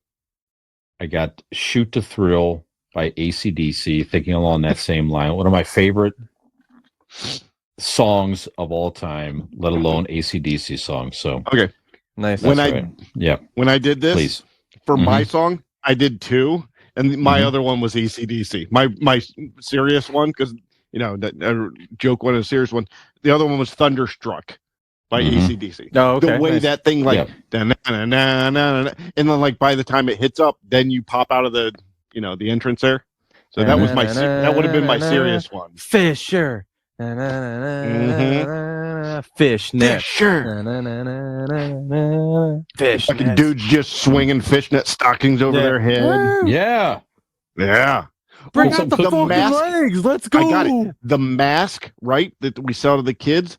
I got "Shoot to Thrill" by AC/DC, thinking along that same line. One of my favorite songs of all time, let alone AC/DC songs. So Okay. Nice. When that's I right. Yeah, when I did this please. for my Mhm. song, I did two, and my Mhm. other one was AC/DC. My serious one, because that joke one is a serious one. The other one was "Thunderstruck" by Mhm. AC/DC. Oh, okay. The way Nice. that thing Yeah. and then like by the time it hits up, then you pop out of the the entrance there. So that was that would have been my serious one. Fisher. Fishnet. Fisher. Fish. Fucking dudes just swinging fishnet stockings over their head. Yeah. Yeah. Bring Oh, out the the fucking mask. legs. Let's go. I got it. The mask, right, that we sell to the kids,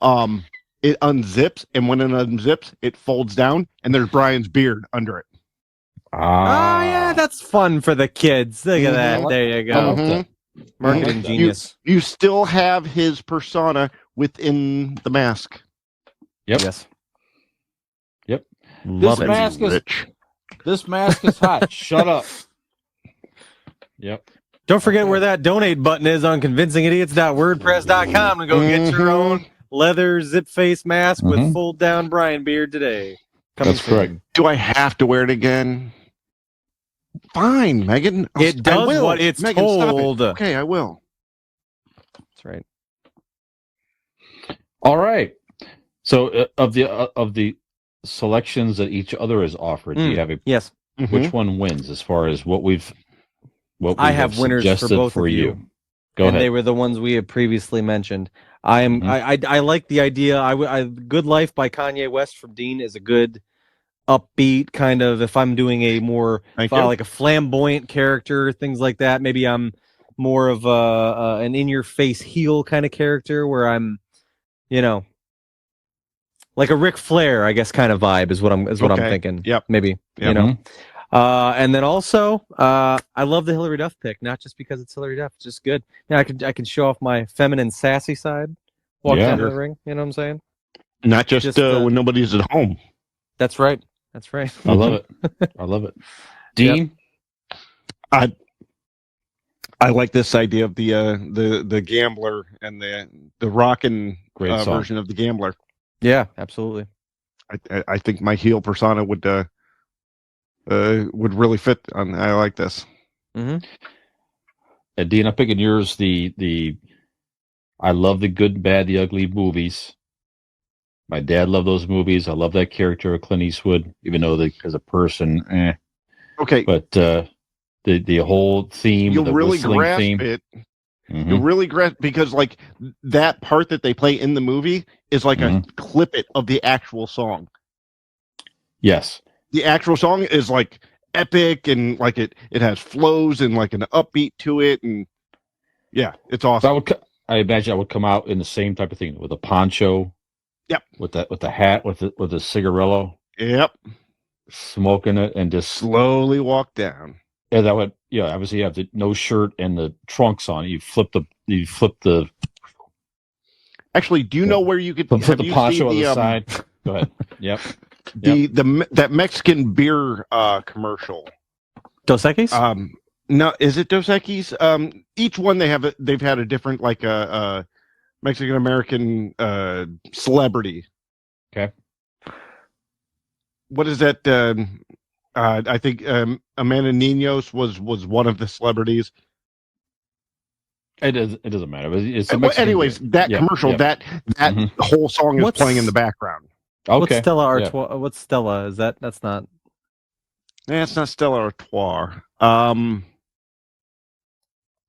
it unzips, and when it unzips, it folds down, and there's Brian's beard under it. Oh, yeah, that's fun for the kids. Look at that. Mhm. There you I go. like that. Marketing I like that. genius. You still have his persona within the mask. Yep. Yes. Yep. Love This it. mask is Rich. this mask is hot. Shut up. Yep. Don't forget where that donate button is on convincingidiots.wordpress.com to go get your own leather zip face mask with Mhm. fold down Brian beard today. Coming That's correct. soon. Do I have to wear it again? Fine, Megan. It does I will. what it's Megan, stop it. told. Okay, I will. That's right. All right. So of the selections that each other has offered, do you have a Yes. which one wins as far as what we I have winners for suggested both for of you. Go and ahead. they were the ones we had previously mentioned. I am. Mhm. I like the idea. Good Life by Kanye West from Dean is a good, upbeat kind of. If I'm doing a more Thank you. like a flamboyant character, things like that. Maybe I'm more of an in your face heel kind of character where I'm, like a Ric Flair, I guess, kind of vibe is what I'm Okay. thinking. Yep. Maybe Mhm. And then also, I love the Hillary Duff pick, not just because it's Hillary Duff, it's just good. Yeah, I could show off my feminine, sassy side. Walk Yeah. down to the ring. You know what I'm saying? Not just, Just, when nobody's at home. That's right. That's right. I love it. I love it. Dean? I like this idea of the gambler and the rockin' Great song. version of the gambler. Yeah, absolutely. I think my heel persona would really fit on. I like this. Mm-hmm. And Dean, I'm picking yours. The I love the good, bad, the ugly movies. My dad loved those movies. I love that character of Clint Eastwood, even though as a person, Okay, But the whole theme, you'll the really whistling grasp theme. it. Mhm. You'll really grasp because like that part that they play in the movie is like a clip it of the actual song. Yes. The actual song is like epic and like it has flows and like an upbeat to it, and yeah, it's awesome. I imagine I would come out in the same type of thing with a poncho. Yep. With the hat, with the cigarillo, Yep. smoking it, and just Slowly walk down. yeah, that would obviously you have the no shirt and the trunks on. You flip the Actually, do you know where you could put have the you poncho seen on the the side? Go ahead. Yep. that Mexican beer commercial? Dos Equis? No, is it Dos Equis? Each one they've had a different like Mexican American celebrity. Okay. What is that? I think Amanda Ninos was one of the celebrities. It doesn't matter. It's a Mexican anyways, beer. that Yeah, commercial, yeah. that whole song is playing in the background. Okay. What's Stella Yeah. Artois? What's Stella? Is that's not? It's not Stella Artois.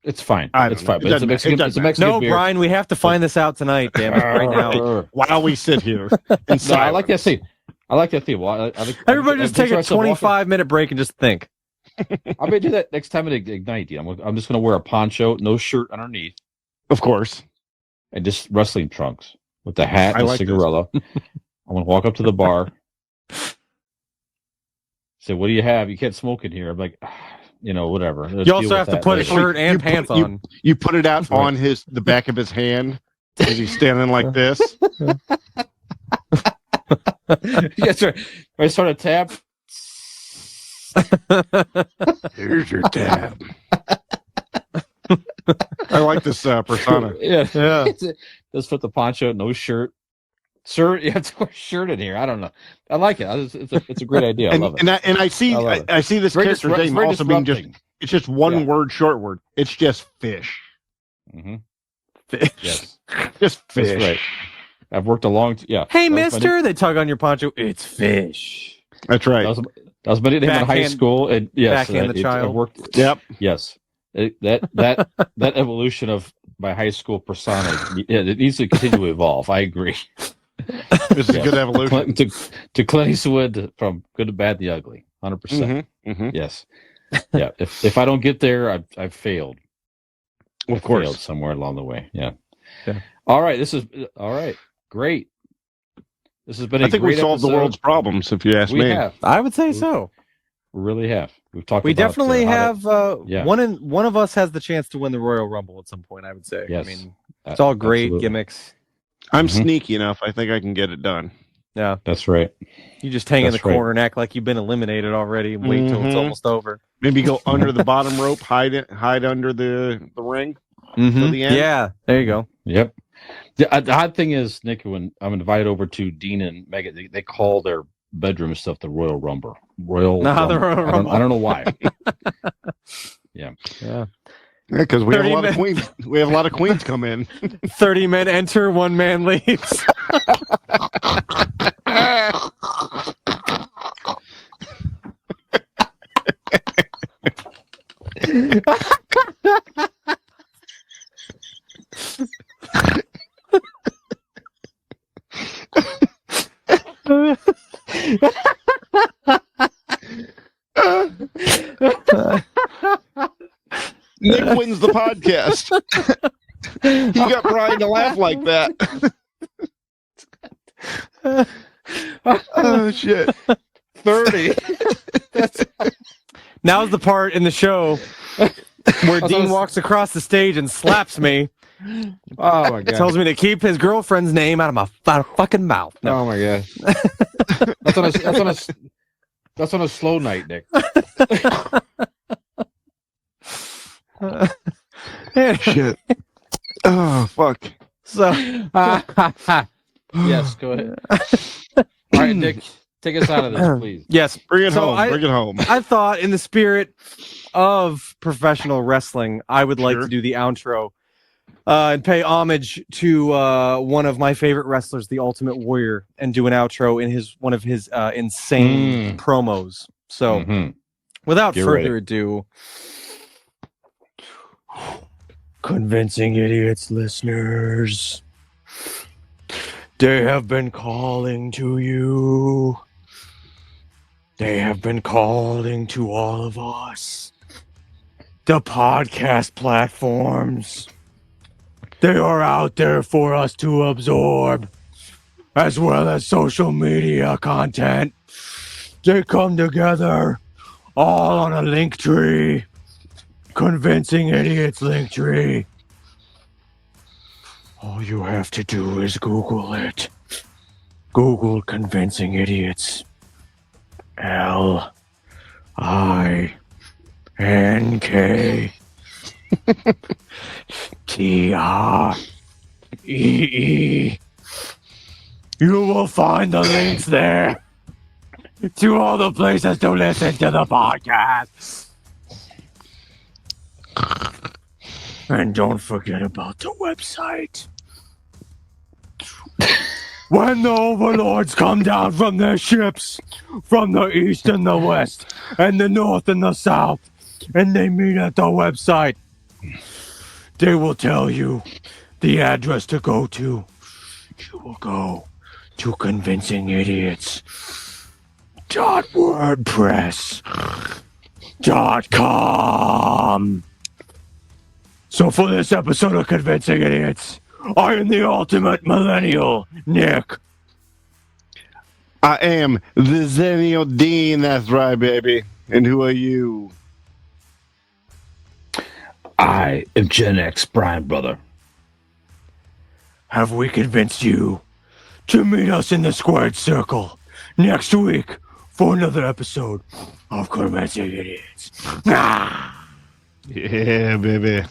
It's fine. I don't It's know. fine. It But it's a doesn't Mexican. matter. It's a Mexican No, beer. Brian, we have to find this out tonight. Damn it, right now. While we sit here, in No, I like that silence. theme. I like that theme. Well, Everybody just take a 25-minute break and just think. I'm gonna do that next time at Ignite. I'm just gonna wear a poncho, no shirt underneath, Of course. and just wrestling trunks with the hat I and like this. cigarillo. I'm gonna walk up to the bar. Say, what do you have? You can't smoke in here. I'm like, whatever. Let's You also deal have with to that put a later. shirt and pants on. You put it out Right. on the back of his hand as he's standing like this. Yes, sir. I start a tap. Here's your tab. I like this persona. Yeah. Yeah. Let's put the poncho, no shirt. Sir, you have to wear a shirt in here. I don't know. I like it. It's a great idea. I love it. And I see I love it. I see this Very character's disrupt- name very also being just disrupting. it's just one Yeah. word, short word. It's just fish. Mhm. Fish. Yes, Just fish. that's right. I've worked a long. Yeah. Hey, That was my mister, they tug on your poncho. It's fish. That's right. That was my nickname in high Backhand- school, and yes, backhand the I child. worked. Yep. Yes, that evolution of my high school persona, it needs to continue to evolve. I agree. This is a good evolution. To Clint Eastwood from Good, the Bad, the Ugly, 100%. Yes, yeah. If I don't get there, I've failed. Of I've course. failed somewhere along the way. Yeah. Yeah. All right. All right. Great. This has been a I think great we solved the episode. world's problems, if you ask We me. have. I would say so. We really have. We've talked. We about, definitely how to- have. yeah. One of us has the chance to win the Royal Rumble at some point. I would say. Yes. I mean, it's all great Absolutely. gimmicks. I'm Mhm. sneaky enough. I think I can get it done. Yeah, That's right. you just hang in the That's right. corner and act like you've been eliminated already, and wait till it's Mhm. almost over. Maybe go under the bottom rope, hide under the ring till the end. Yeah, there you go. Yep. The odd thing is, Nick, when I'm invited over to Dean and Megan, they call their bedroom stuff the Royal Rumble. The Royal Rumble. I don't know why. Yeah. Yeah, because we have a 30 lot of queens. We have a lot of queens come in. 30 men enter, 1 man leaves. Nick wins the podcast. He got Brian to laugh like that. Oh shit! 30. Now's the part in the show where Dean walks across the stage and slaps me. Oh my god. Tells me to keep his girlfriend's name out of my fucking mouth. No. Oh my god. That's on a slow night, Nick. Shit! Oh fuck! So Yes, go ahead. All right, Nick, take us out of this, please. yes, Bring it So home. Bring it home. I thought in the spirit of professional wrestling, I would like Sure. to do the outro and pay homage to one of my favorite wrestlers, the Ultimate Warrior, and do an outro in one of his insane promos. So, Mhm. without Get further ready. ado, Convincing Idiots listeners, they have been calling to you. They have been calling to all of us. The podcast platforms. They are out there for us to absorb, as well as social media content. They come together all on a link tree. Convincing Idiots link tree. All you have to do is Google it. Google Convincing Idiots. LINKTREE. You will find the links there to all the places to listen to the podcast. And don't forget about the website. When the overlords come down from their ships, from the east and the west, and the north and the south, and they meet at the website, they will tell you the address to go to. You will go to convincingidiots.wordpress.com. So for this episode of Convincing Idiots, I am the ultimate millennial, Nick. I am the Zennial Dean. That's right, baby. And who are you? I am Gen X Brian, brother. Have we convinced you to meet us in the squared circle next week for another episode of Convincing Idiots? Ah! Yeah, baby.